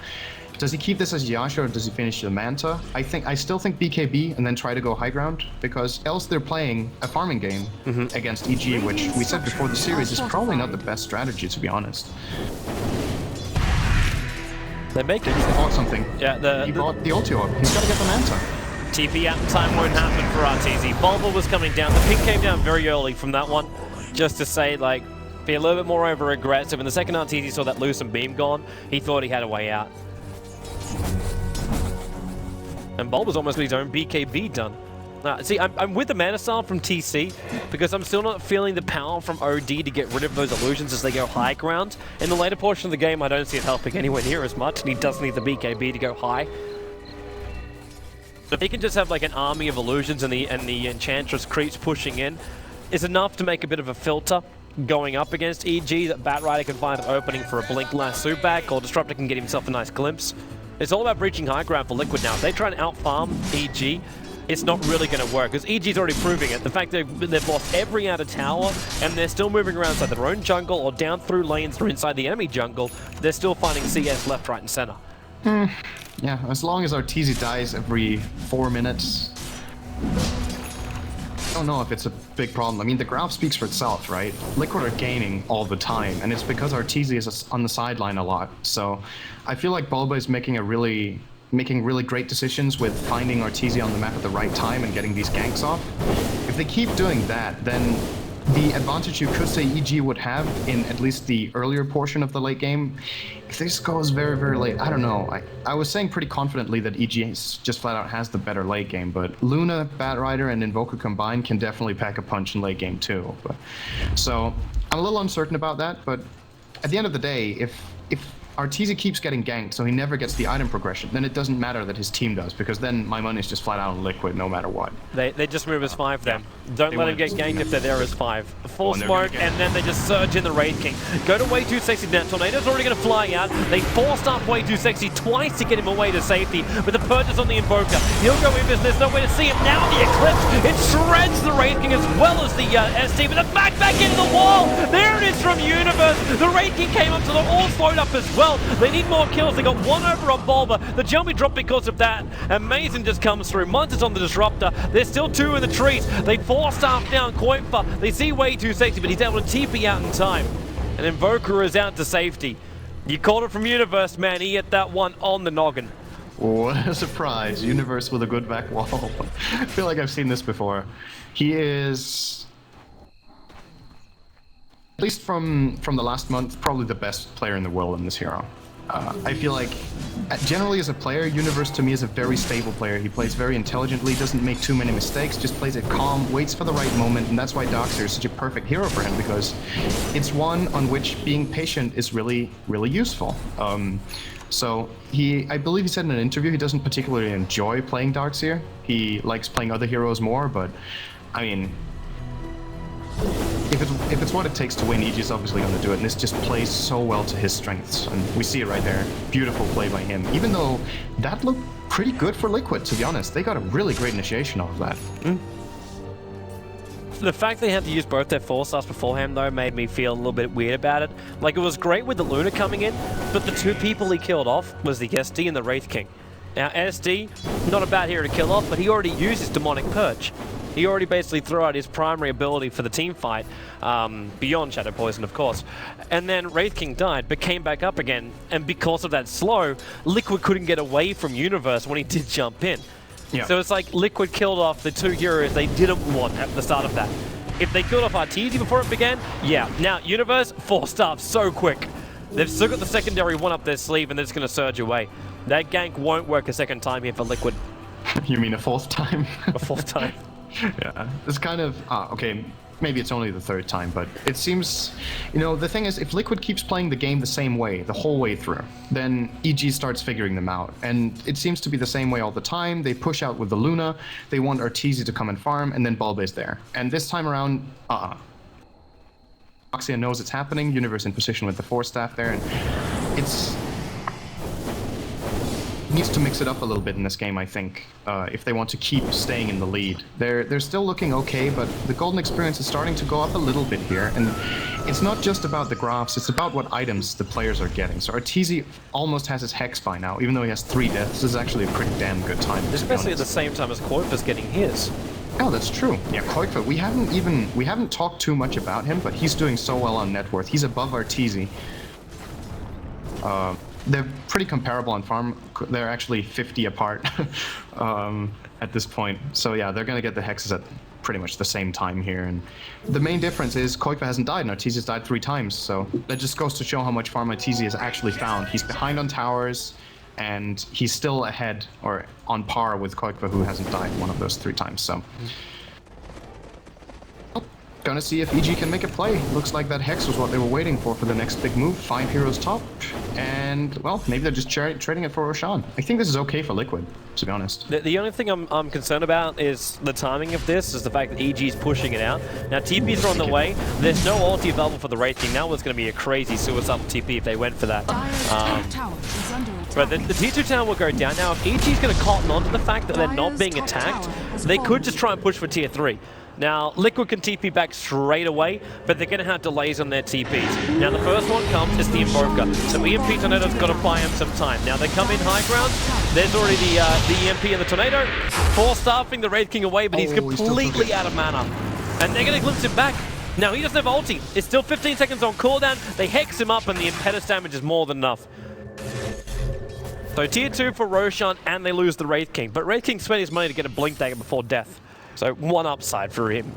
Does he keep this as Yasha or does he finish the Manta? I still think BKB and then try to go high ground, because else they're playing a farming game against EG, which we said before the series is probably not the best strategy, to be honest. They're making he bought something. Yeah, he bought the ulti orb. He's got to get the Manta. TP at the time won't happen for Arteezy. Bulba was coming down. The pick came down very early from that one, just to say, like, be a little bit more over-aggressive. And the second Arteezy saw that Lucent beam gone, he thought he had a way out. And Bulba's almost got his own BKB done. See, I'm with the mana style from TC, because I'm still not feeling the power from OD to get rid of those illusions as they go high ground. In the later portion of the game, I don't see it helping anywhere near as much, and he does need the BKB to go high. If he can just have like an army of illusions and the Enchantress creeps pushing in, is enough to make a bit of a filter going up against EG, that Batrider can find an opening for a Blink Lasso back, or Disruptor can get himself a nice glimpse. It's all about breaching high ground for Liquid now. If they try and out-farm EG, it's not really going to work, because EG's already proving it. The fact that they've lost every outer tower, and they're still moving around inside their own jungle, or down through lanes or inside the enemy jungle, they're still finding CS left, right, and center. Yeah, as long as Arteezy dies every 4 minutes, I don't know if it's a big problem. I mean, the graph speaks for itself, right? Liquid are gaining all the time, and it's because Arteezy is on the sideline a lot. So I feel like Bulba is making really great decisions with finding Arteezy on the map at the right time and getting these ganks off. If they keep doing that, then the advantage you could say EG would have in at least the earlier portion of the late game, if this goes very, very late, I don't know. I was saying pretty confidently that EG just flat out has the better late game, but Luna, Batrider, and Invoker combined can definitely pack a punch in late game too. So I'm a little uncertain about that, but at the end of the day, if Arteezy keeps getting ganked, so he never gets the item progression, then it doesn't matter that his team does, because then my money is just flat out on Liquid no matter what. They just move as 5 then. Yeah. Don't let him get ganked if they're there as 5. Full smoke, and then they just surge in the Wraith King. Go to Way Too Sexy now. Tornado's already going to fly out. They forced up Way Too Sexy twice to get him away to safety, with the purchase on the Invoker. He'll go in, there's no way to see him. Now the Eclipse, it shreds the Wraith King as well as the SD, but the back into the wall! There it is from Universe! The Wraith King came up, so they're all slowed up as well. They need more kills. They got 1 over on Bulba. The jumpy drop because of that. Amazing just comes through. Monsters on the Disruptor. There's still 2 in the trees. They force staff down Koifa. They see Way Too Sexy, but he's able to TP out in time. And Invoker is out to safety. You called it from Universe, man. He hit that one on the noggin. What a surprise. Universe with a good back wall. I feel like I've seen this before. He is, at least from the last month, probably the best player in the world in this hero. I feel like, generally as a player, Universe to me is a very stable player. He plays very intelligently, doesn't make too many mistakes, just plays it calm, waits for the right moment, and that's why Darkseer is such a perfect hero for him, because it's one on which being patient is really, really useful. So I believe he said in an interview he doesn't particularly enjoy playing Darkseer. He likes playing other heroes more, but I mean, if it's what it takes to win, EG is obviously going to do it, and this just plays so well to his strengths, and we see it right there. Beautiful play by him, even though that looked pretty good for Liquid, to be honest. They got a really great initiation off of that. The fact they had to use both their 4-stars beforehand, though, made me feel a little bit weird about it. Like, it was great with the Luna coming in, but the 2 people he killed off was the SD and the Wraith King. Now, SD, not a bad hero to kill off, but he already used his Demonic Purge. He already basically threw out his primary ability for the team fight, beyond Shadow Poison, of course. And then Wraith King died, but came back up again, and because of that slow, Liquid couldn't get away from Universe when he did jump in. Yeah. So it's like Liquid killed off the 2 heroes they didn't want at the start of that. If they killed off Arteezy before it began, yeah. Now, Universe, 4-star so quick. They've still got the secondary 1 up their sleeve, and they're just going to surge away. That gank won't work a second time here for Liquid. You mean a 4th time? A 4th time. Yeah, it's kind of, okay, maybe it's only the 3rd time, but it seems, you know, the thing is, if Liquid keeps playing the game the same way, the whole way through, then EG starts figuring them out, and it seems to be the same way all the time. They push out with the Luna, they want Arteezy to come and farm, and then Bulba is there. And this time around, Oxia knows it's happening, Universe in position with the 4-staff there, and it's needs to mix it up a little bit in this game, I think, if they want to keep staying in the lead. They're still looking okay, but the golden experience is starting to go up a little bit here, and it's not just about the graphs, it's about what items the players are getting. So Arteezy almost has his Hex by now, even though he has 3 deaths. This is actually a pretty damn good time. Especially at the same time as Koifa's getting his. Oh, that's true. Yeah, Koifa, we haven't talked too much about him, but he's doing so well on net worth. He's above Arteezy. They're pretty comparable on farm. They're actually 50 apart at this point. So yeah, they're going to get the hexes at pretty much the same time here. And the main difference is Koifa hasn't died, and Arteezy's died 3 times. So that just goes to show how much farm Arteezy has actually found. He's behind on towers, and he's still ahead or on par with Koifa, who hasn't died 1 of those 3 times. So gonna see if EG can make a play. Looks like that Hex was what they were waiting for the next big move. 5 heroes top, and well, maybe they're just trading it for Roshan. I think this is okay for Liquid, to be honest. The only thing I'm concerned about is the timing of this, is the fact that EG's pushing it out. Now TPs are on the way. There's no ulti available for the Wraith King. That was going to be a crazy suicidal TP if they went for that. But the T2 tower will go down. Now if EG's going to cotton on to the fact that they're not being attacked, they could just try and push for tier 3. Now, Liquid can TP back straight away, but they're going to have delays on their TPs. Now, the first one comes is the Invoker. So EMP Tornado's got to buy him some time. Now, they come in high ground. There's already the EMP and the Tornado. 4-staffing the Wraith King away, but he's completely out of mana. And they're going to glimpse him back. Now, he doesn't have ulti. It's still 15 seconds on cooldown. They hex him up, and the impetus damage is more than enough. So, tier 2 for Roshan, and they lose the Wraith King. But Wraith King spent his money to get a Blink Dagger before death. So 1 upside for him.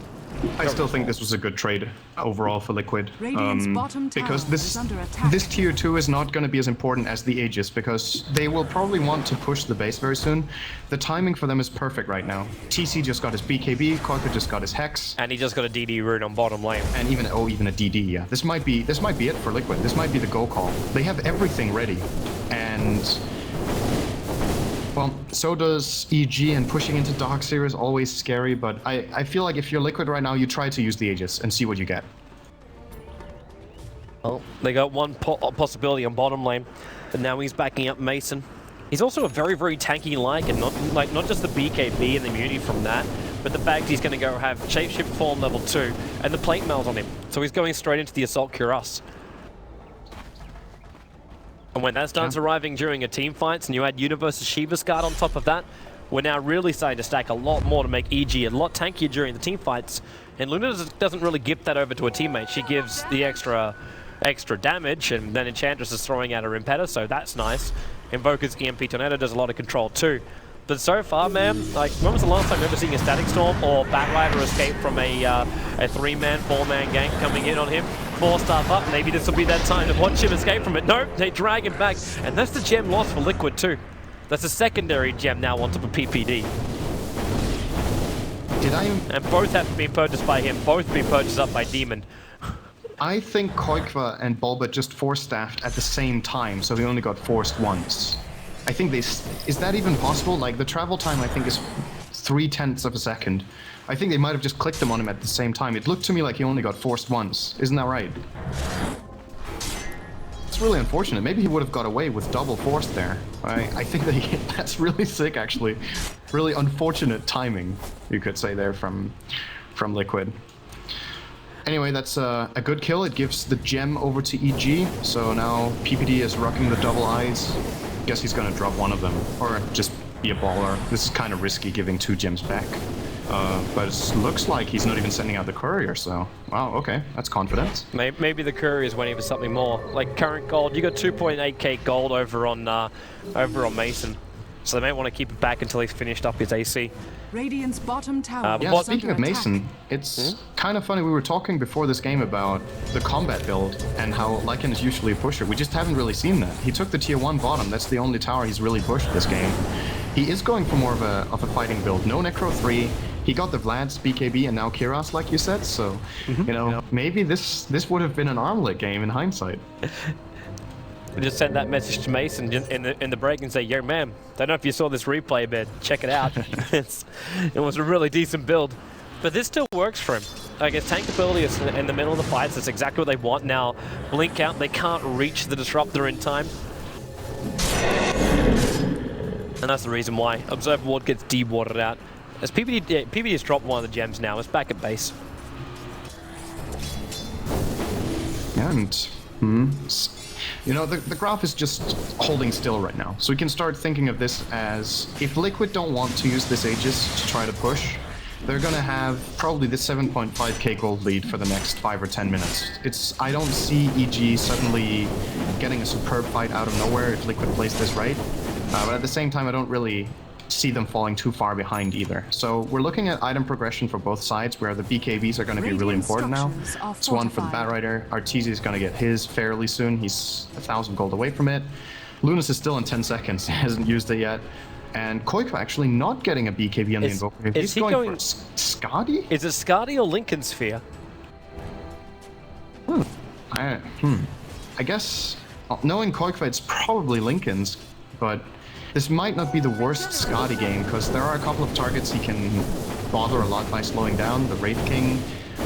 I still think this was a good trade overall for Liquid. Radiant's bottom tower because is under attack. this tier 2 is not going to be as important as the Aegis, because they will probably want to push the base very soon. The timing for them is perfect right now. TC just got his BKB, Koika just got his Hex. And he just got a DD rune on bottom lane. And even a DD, yeah. This might be it for Liquid. This might be the go call. They have everything ready. And well, so does EG, and pushing into Darkseer is always scary, but I feel like if you're Liquid right now, you try to use the Aegis and see what you get. Well, they got one possibility on bottom lane, but now he's backing up Mason. He's also a very, very tanky and not just the BKB and the immunity from that, but the fact he's going to go have Shapeshift form level 2 and the plate mails on him. So he's going straight into the Assault Cuirass. And when that starts arriving during a team fights and you add Universe's Shiva's Guard on top of that, we're now really starting to stack a lot more to make EG a lot tankier during the team fights. And Luna doesn't really give that over to a teammate. She gives the extra damage, and then Enchantress is throwing out her Impeder, so that's nice. Invoker's EMP Tornado does a lot of control too. But so far, man, like, when was the last time you ever seen a Static Storm or Batrider escape from a 3-man, 4-man gank coming in on him? 4-staff up, maybe this will be that time to watch him escape from it. Nope, they drag him back. And that's the gem lost for Liquid too. That's a secondary gem now on top of PPD. And both have been purchased by him, both been purchased up by Demon. I think Koikva and Bulbit just force-staffed at the same time, so they only got forced once. I think is that even possible? Like, the travel time, I think, is 0.3 of a second. I think they might have just clicked them on him at the same time. It looked to me like he only got forced once. Isn't that right? It's really unfortunate. Maybe he would have got away with double force there. I think that that's really sick, actually. Really unfortunate timing, you could say, there from Liquid. Anyway, that's a good kill. It gives the gem over to EG. So now PPD is rocking the double eyes. Guess he's gonna drop one of them, or just be a baller. This is kind of risky, giving 2 gems back. But it looks like he's not even sending out the courier, so wow, okay, that's confidence. Maybe the courier is waiting for something more. Like current gold, you got 2.8k gold over on Mason. So they may want to keep it back until he's finished up his AC. Radiant's bottom tower. Yeah, speaking of Mason, it's kind of funny. We were talking before this game about the combat build and how Lycan is usually a pusher. We just haven't really seen that. He took the tier 1 bottom. That's the only tower he's really pushed this game. He is going for more of a fighting build. No Necro 3. He got the Vlad's BKB and now Kiras, like you said. So, you know, maybe this would have been an armlet game in hindsight. Just send that message to Mason in the break and say, yo man, don't know if you saw this replay, but check it out. It was a really decent build. But this still works for him. I guess tankability is in the middle of the fights. That's exactly what they want now. Blink out, they can't reach the disruptor in time. And that's the reason why Observer Ward gets de-watered out. As PPD has dropped one of the gems now, it's back at base. And you know, the graph is just holding still right now. So we can start thinking of this as, if Liquid don't want to use this Aegis to try to push, they're gonna have probably the 7.5k gold lead for the next 5 or 10 minutes. I don't see EG suddenly getting a superb fight out of nowhere if Liquid plays this right. But at the same time, I don't really see them falling too far behind either. So we're looking at item progression for both sides, where the BKBs are going to be really important now. It's one for the Batrider. Arteezy is going to get his fairly soon. He's 1,000 gold away from it. Lunas is still in 10 seconds. He hasn't used it yet. And Koikva actually not getting a BKB on the Invoker. He's going for Skadi? Is it Skadi or Lincoln Sphere? I guess, knowing Koikva, it's probably Lincoln's, but this might not be the worst Skadi game, because there are a couple of targets he can bother a lot by slowing down. The Wraith King.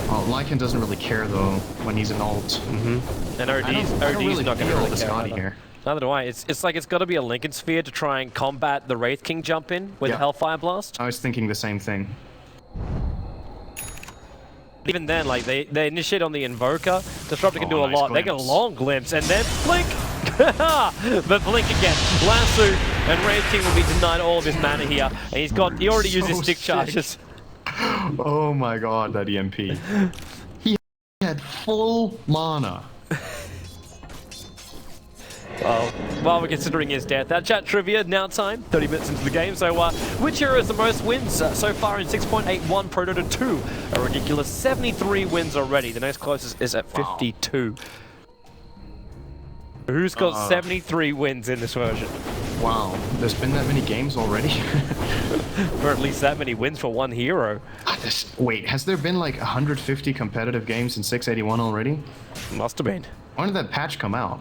Lycan doesn't really care, though, when he's an ult. And OD's really not going to really the care Skadi here. Neither do I. It's like it's got to be a Lincoln Sphere to try and combat the Wraith King jump in with Hellfire Blast. I was thinking the same thing. Even then, like, they initiate on the Invoker. Disruptor can do a lot. Glimpse. They get a long glimpse, and then blink! But blink again. Lasso and Wraith King will be denied all of his mana here. And he already used his stick charges. Oh my god, that EMP. He had full mana. While we're considering his death, our chat trivia, now time, 30 minutes into the game. So, which hero has the most wins so far in 6.81 Pro Dota 2? A ridiculous 73 wins already. The next closest is at 52. Who's got 73 wins in this version? Wow, there's been that many games already? Or at least that many wins for one hero. Wait, has there been like 150 competitive games in 681 already? Must have been. When did that patch come out?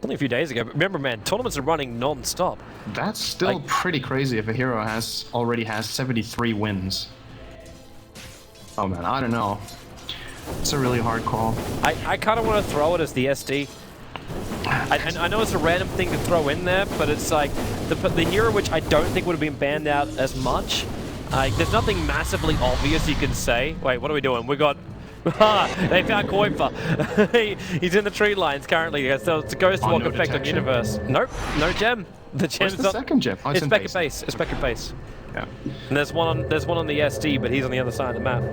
Only a few days ago. But remember, man, tournaments are running non-stop. That's still pretty crazy if a hero already has 73 wins. Oh man, I don't know. It's a really hard call. I kind of want to throw it as the SD. I know it's a random thing to throw in there, but it's like the hero which I don't think would have been banned out as much. There's nothing massively obvious you can say. Wait, what are we doing? We got... they found Kuiper. He's in the tree lines currently. So it's a ghost walk no effect on detection? Universe. Nope, no gem. The gem's Where's the second gem? Oh, it's in back at base. It's back at base. Yeah. And there's one on the SD, but he's on the other side of the map.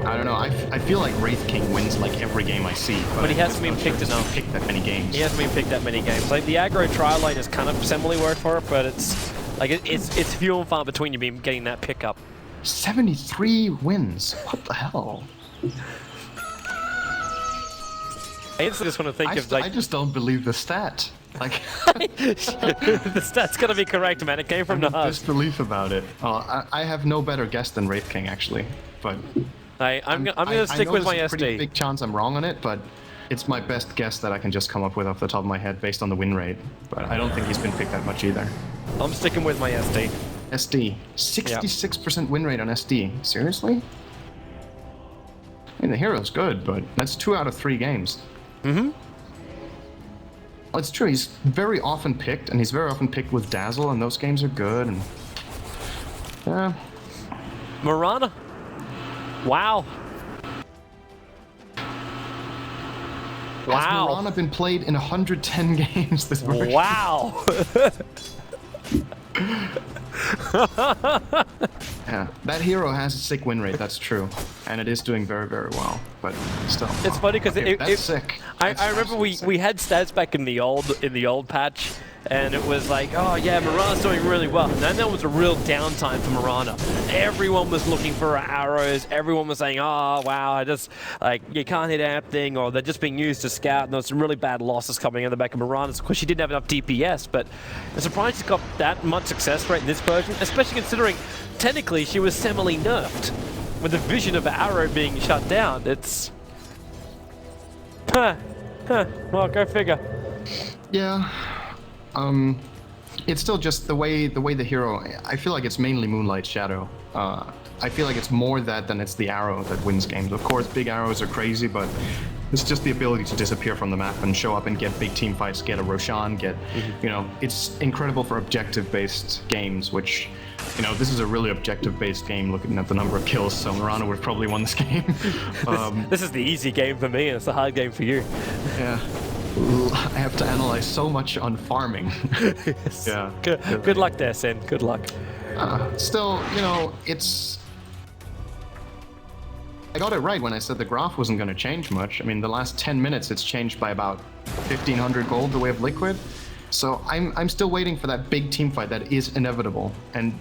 I don't know. I feel like Wraith King wins like every game I see. But he hasn't been picked enough. Picked that many games. He hasn't been picked that many games. Like the aggro trial lane is kind of similarly worked for it, but it's like it's few and far between you being getting that pickup. 73 wins. What the hell? I instantly just want to think of like... I just don't believe the stat. Like the stat's gotta be correct, man. It came from the hub. Disbelief about it. I have no better guess than Wraith King actually, but I'm gonna stick with my there's a pretty SD. big chance I'm wrong on it, but it's my best guess that I can just come up with off the top of my head based on the win rate. But I don't think he's been picked that much either. I'm sticking with my SD. SD, 66% win rate on SD. Seriously? I mean, the hero's good, but that's 2 out of 3 games. Mm-hmm. Well, it's true. He's very often picked, and he's very often picked with Dazzle, and those games are good. And Marana. Wow. Has Marana been played in 110 games this version? Wow. Yeah, that hero has a sick win rate, that's true. And it is doing very, very well, but still. It's funny because that's sick. I remember we had stats back in the old patch, and it was like, oh yeah, Marana's doing really well. And then there was a real downtime for Marana. Everyone was looking for arrows. Everyone was saying, oh wow, I just like you can't hit anything, or they're just being used to scout. And there was some really bad losses coming in the back of Marana. Of course, she didn't have enough DPS, but I'm surprised she got that much success rate in this version, especially considering technically she was semi-nerfed with the vision of arrow being shut down. It's well, go figure. Yeah. It's still just the way the hero. I feel like it's mainly Moonlight Shadow. I feel like it's more that than it's the arrow that wins games. Of course, big arrows are crazy, but it's just the ability to disappear from the map and show up and get big team fights, get a Roshan, it's incredible for objective-based games, which, this is a really objective-based game looking at the number of kills, so Marana would have probably won this game. This is the easy game for me, and it's the hard game for you. Yeah. I have to analyze so much on farming. Yes. Yeah. Good luck there, Sin. Good luck. Still, it's... I got it right when I said the graph wasn't going to change much. I mean, the last 10 minutes it's changed by about 1,500 gold the way of Liquid. So I'm still waiting for that big team fight that is inevitable. And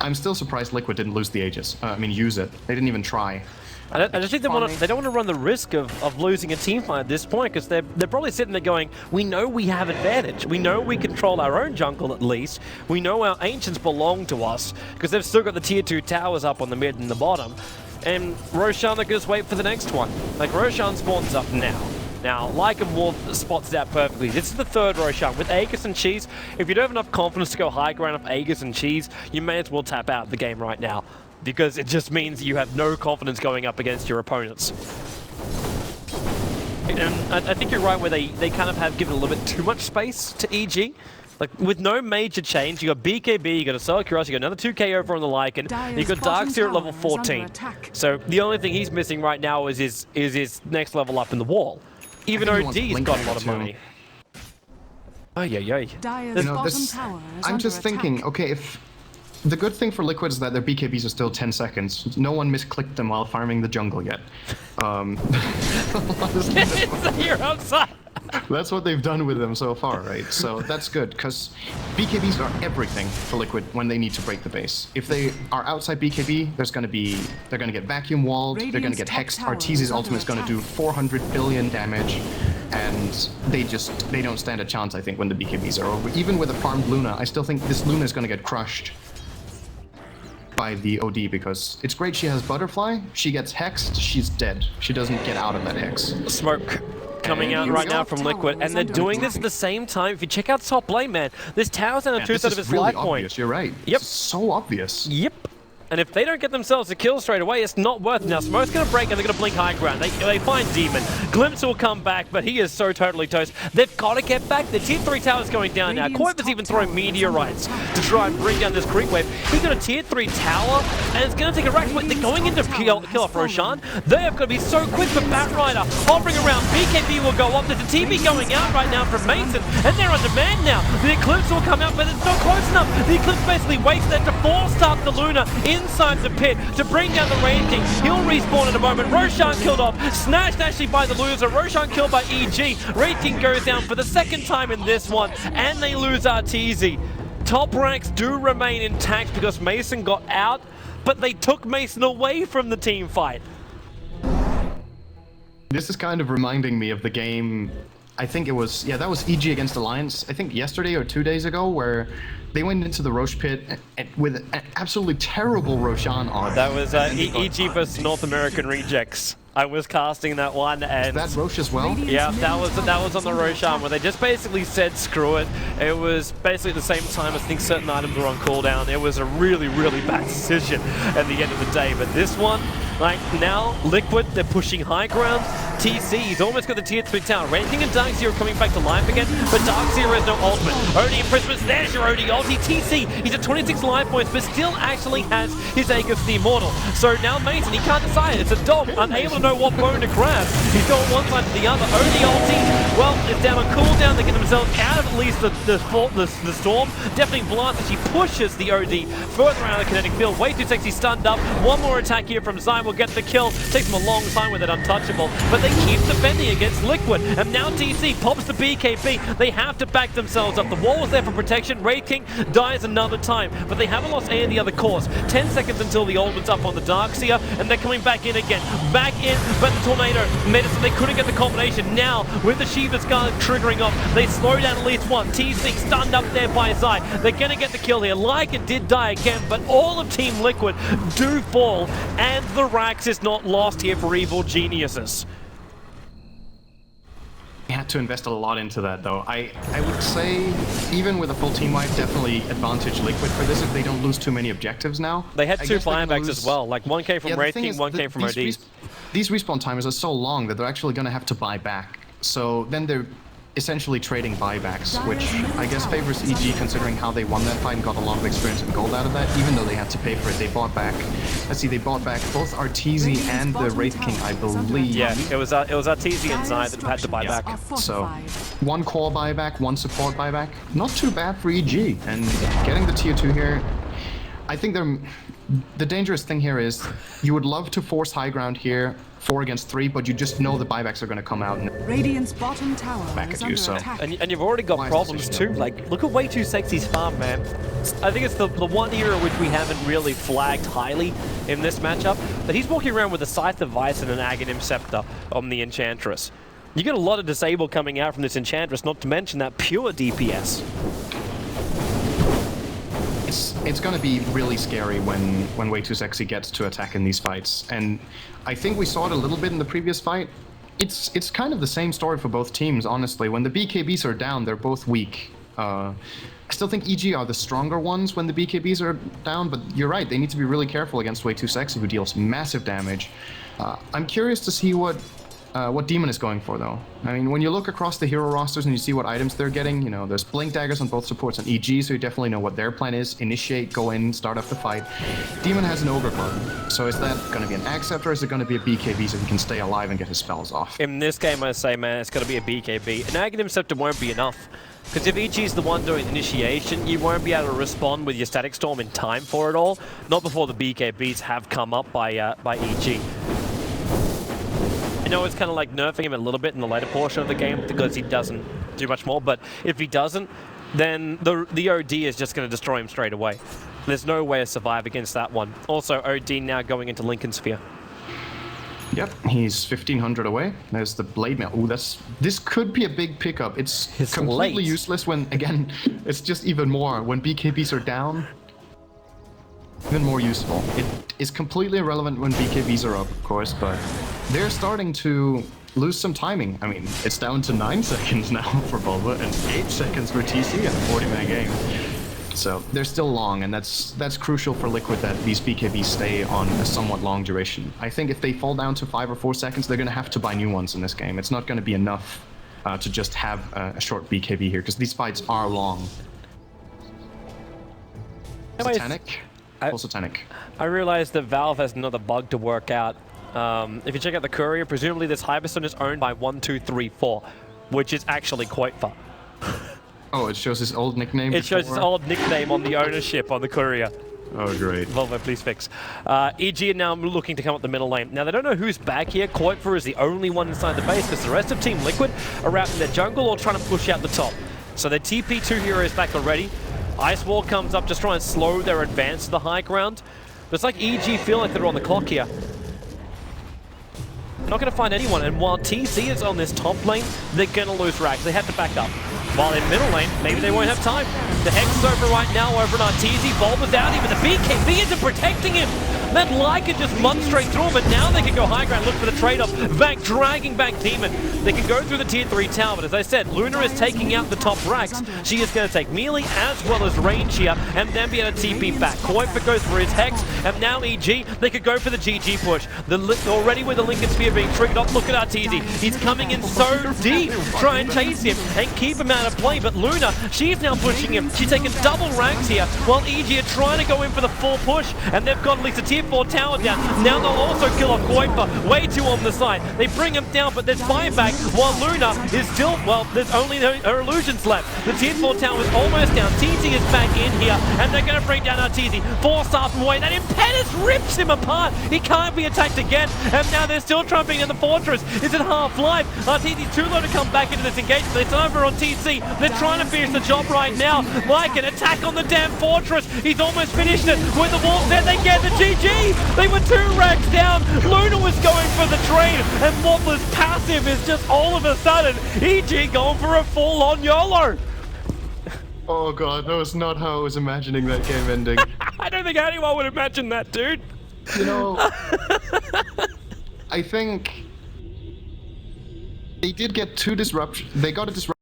I'm still surprised Liquid didn't lose the Aegis. Use it. They didn't even try. I just think they don't want to run the risk of losing a team fight at this point, because they're probably sitting there going, we know we have advantage. We know we control our own jungle at least. We know our ancients belong to us, because they've still got the tier 2 towers up on the mid and the bottom. And Roshan, they can just wait for the next one. Like, Roshan spawns up now. Now, Like and Wolf spots it out perfectly. This is the third Roshan. With Aegis and Cheese, if you don't have enough confidence to go high ground off Aegis and Cheese, you may as well tap out the game right now, because it just means you have no confidence going up against your opponents. And I think you're right where they kind of have given a little bit too much space to EG. Like, with no major change, you got BKB, you got a Solar Curiosity, you got another 2k over on the Lycan, you got Darkseer at level 14. So the only thing he's missing right now is his next level up in the wall. Even OD's got a lot of money. Oh, yeah. I'm just thinking, okay, the good thing for Liquid is that their BKBs are still 10 seconds. No one misclicked them while farming the jungle yet. You're outside. That's what they've done with them so far, right? So that's good, because BKBs are everything for Liquid when they need to break the base. If they are outside BKB, they're gonna get vacuum walled, they're gonna get hexed. Arteezy's ultimate is gonna do 400 billion damage, and they don't stand a chance, I think, when the BKBs are over. Even with a farmed Luna, I still think this Luna is gonna get crushed by the OD, because it's great she has Butterfly, she gets hexed, she's dead. She doesn't get out of that hex. Smoke coming out right now from Liquid, and they're doing this at the same time. If you check out top lane, man, this tower's down on 2/3 of its really life obvious. point. You're right. Yep. It's so obvious. Yep. And if they don't get themselves a kill straight away, it's not worth it. Now, Smoke's going to break, and they're going to blink high ground. They find Demon. Glimpse will come back, but he is so totally toast. They've got to get back. The tier 3 tower's going down now. Koiva's even throwing meteorites to try and bring down this creep wave. He's got a tier 3 tower, and it's going to take a rack. They're going into kill off Roshan. They have got to be so quick for Batrider. Hovering around, BKB will go up. There's a TP going out right now from Mason, and they're on demand now. The Eclipse will come out, but it's not close enough. The Eclipse basically waits there to force up the Luna inside the pit to bring down the Raid King. He'll respawn in a moment. Roshan killed off. Snatched actually by the loser. Roshan killed by EG. Raid King goes down for the second time in this one, and they lose Arteezy. Top ranks do remain intact because Mason got out, but they took Mason away from the team fight. This is kind of reminding me of the game, I think it was, yeah, that was EG against Alliance, I think yesterday or 2 days ago, where they went into the Roche pit with an absolutely terrible Roshan on. That was EG versus North American Rejects. I was casting that one, and is that Roche as well? Yeah, that was on the Roshan, where they just basically said screw it. It was basically at the same time as I think certain items were on cooldown. It was a really, really bad decision at the end of the day. But this one, like now, Liquid, they're pushing high ground. TC, he's almost got the tier 3 tower. Raid King and Darkseer are coming back to life again, but Darkseer has no ultimate. OD imprisonments, there's your OD ulti. TC, he's at 26 life points, but still actually has his Aegis the Immortal. So now Mason, he can't decide. It's a dog, unable to know what bone to grab. He's going one side to the other. OD ulti, well, it's down on cooldown. They get themselves out of at least the storm. Definitely Blast as he pushes the OD further out of the kinetic field. Way too sexy, stunned up. One more attack here from Zyme will get the kill. Takes him a long time with it untouchable, but they keep defending against Liquid. And now TC pops the BKB. They have to back themselves up. The wall was there for protection. Raid King dies another time, but they haven't lost any of the other cores. 10 seconds until the ultimate's up on the Darkseer, and they're coming back in again. Back in, but the Tornado made it so they couldn't get the combination. Now, with the Shiva's Guard triggering off, they slow down at least one. TC stunned up there by Zai. They're going to get the kill here. Lycan did die again, but all of Team Liquid do fall, and the Rax is not lost here for Evil Geniuses. They had to invest a lot into that, though. I would say, even with a full team wipe, definitely advantage Liquid for this if they don't lose too many objectives now. They had two buybacks as well, like 1k from Raid King, 1k from OD. These respawn timers are so long that they're actually going to have to buy back. So then they're essentially trading buybacks, which I guess favors EG considering how they won that fight and got a lot of experience and gold out of that, even though they had to pay for it. They bought back, let's see, they bought back both Arteezy and the Wraith King, I believe. Yeah, it was Arteezy and Zai that had to buy back. So, one core buyback, one support buyback. Not too bad for EG, and getting the tier 2 here, I think the dangerous thing here is you would love to force high ground here, 4 against 3, but you just know the buybacks are going to come out and Radiant's bottom tower back at you. So, and you've already got problems too. Like, look at Way Too Sexy's farm, man. I think it's the one area which we haven't really flagged highly in this matchup. But he's walking around with a Scythe of Vice and an Aghanim Scepter on the Enchantress. You get a lot of disable coming out from this Enchantress, not to mention that pure DPS. It's going to be really scary when Way Too Sexy gets to attack in these fights, and I think we saw it a little bit in the previous fight. It's kind of the same story for both teams, honestly. When the BKBs are down, they're both weak. I still think EG are the stronger ones when the BKBs are down, but you're right, they need to be really careful against Way Too Sexy, who deals massive damage. I'm curious to see what what Demon is going for, though. I mean, when you look across the hero rosters and you see what items they're getting, you know, there's Blink Daggers on both supports and EG, so you definitely know what their plan is. Initiate, go in, start up the fight. Demon has an Ogre Club. So is that going to be an Accept, or is it going to be a BKB so he can stay alive and get his spells off? In this game, I say, man, it's going to be a BKB. An Aghanim Scepter won't be enough. Because if EG is the one doing initiation, you won't be able to respond with your Static Storm in time for it all. Not before the BKBs have come up by EG. I know it's kind of like nerfing him a little bit in the later portion of the game because he doesn't do much more, but if he doesn't, then the OD is just going to destroy him straight away. There's no way to survive against that one. Also, OD now going into Lincoln Sphere. Yep, he's 1,500 away. There's the Blade Mail. Ooh, this could be a big pickup. It's completely useless when, again, it's just even more. When BKBs are down, even more useful. It is completely irrelevant when BKBs are up, of course, but they're starting to lose some timing. I mean, it's down to 9 seconds now for Bulba and 8 seconds for TC in a 40-minute game. So they're still long, and that's crucial for Liquid that these BKBs stay on a somewhat long duration. I think if they fall down to 5 or 4 seconds, they're going to have to buy new ones in this game. It's not going to be enough to just have a short BKB here, because these fights are long. Satanic? Full Satanic. I realized that Valve has another bug to work out. If you check out the courier, presumably this Hyperstone is owned by 1234, which is actually quite far. Oh, it shows his old nickname. It shows his old nickname on the ownership on the courier. Oh, great. Volvo, please fix. EG are now looking to come up the middle lane. Now, they don't know who's back here. Koitfer is the only one inside the base because the rest of Team Liquid are out in their jungle or trying to push out the top. So their TP2 heroes back already. Ice Wall comes up, just trying to slow their advance to the high ground. But it's like EG feel like they're on the clock here. They're not going to find anyone, and while TC is on this top lane, they're going to lose Rags. They have to back up. While in middle lane, maybe they won't have time. The Hex is over right now over at Arteezy. Bulba's out, even the BKB isn't protecting him. That Lycan just munched straight through him, and now they can go high ground, look for the trade-off. Vank dragging back Demon. They can go through the tier 3 tower, but as I said, Luna is taking out the top Rags. She is going to take melee as well as range here, and then be able to TP back. Koitfer goes for his Hex, and now EG, they could go for the GG push. Already with the Lincoln Sphere being triggered up, look at Arteezy. He's coming in so deep, try and chase him and keep him out of play, but Luna, she's now pushing him. She's taking double ranks here, while EG are trying to go in for the full push, and they've got at least a tier 4 tower down. Now they'll also kill off Koitfer, way too on the side. They bring him down, but there's buyback, while Luna is still, well, there's only her illusions left. The tier 4 tower is almost down. TC is back in here, and they're going to bring down Arteezy. 4 stars from away. That Impetus rips him apart. He can't be attacked again, and now they're still trumping in the fortress. Is it half-life? Arteezy's too low to come back into this engagement. It's over on TC. They're trying to finish the job right now. Like an attack on the damn fortress. He's almost finished it. With the wall set, they get the GG. They were 2 racks down. Luna was going for the trade, and what was passive is just all of a sudden EG going for a full-on YOLO. Oh god, that was not how I was imagining that game ending. I don't think anyone would imagine that, dude. You know, I think they did get 2 disruptions. They got a disruption.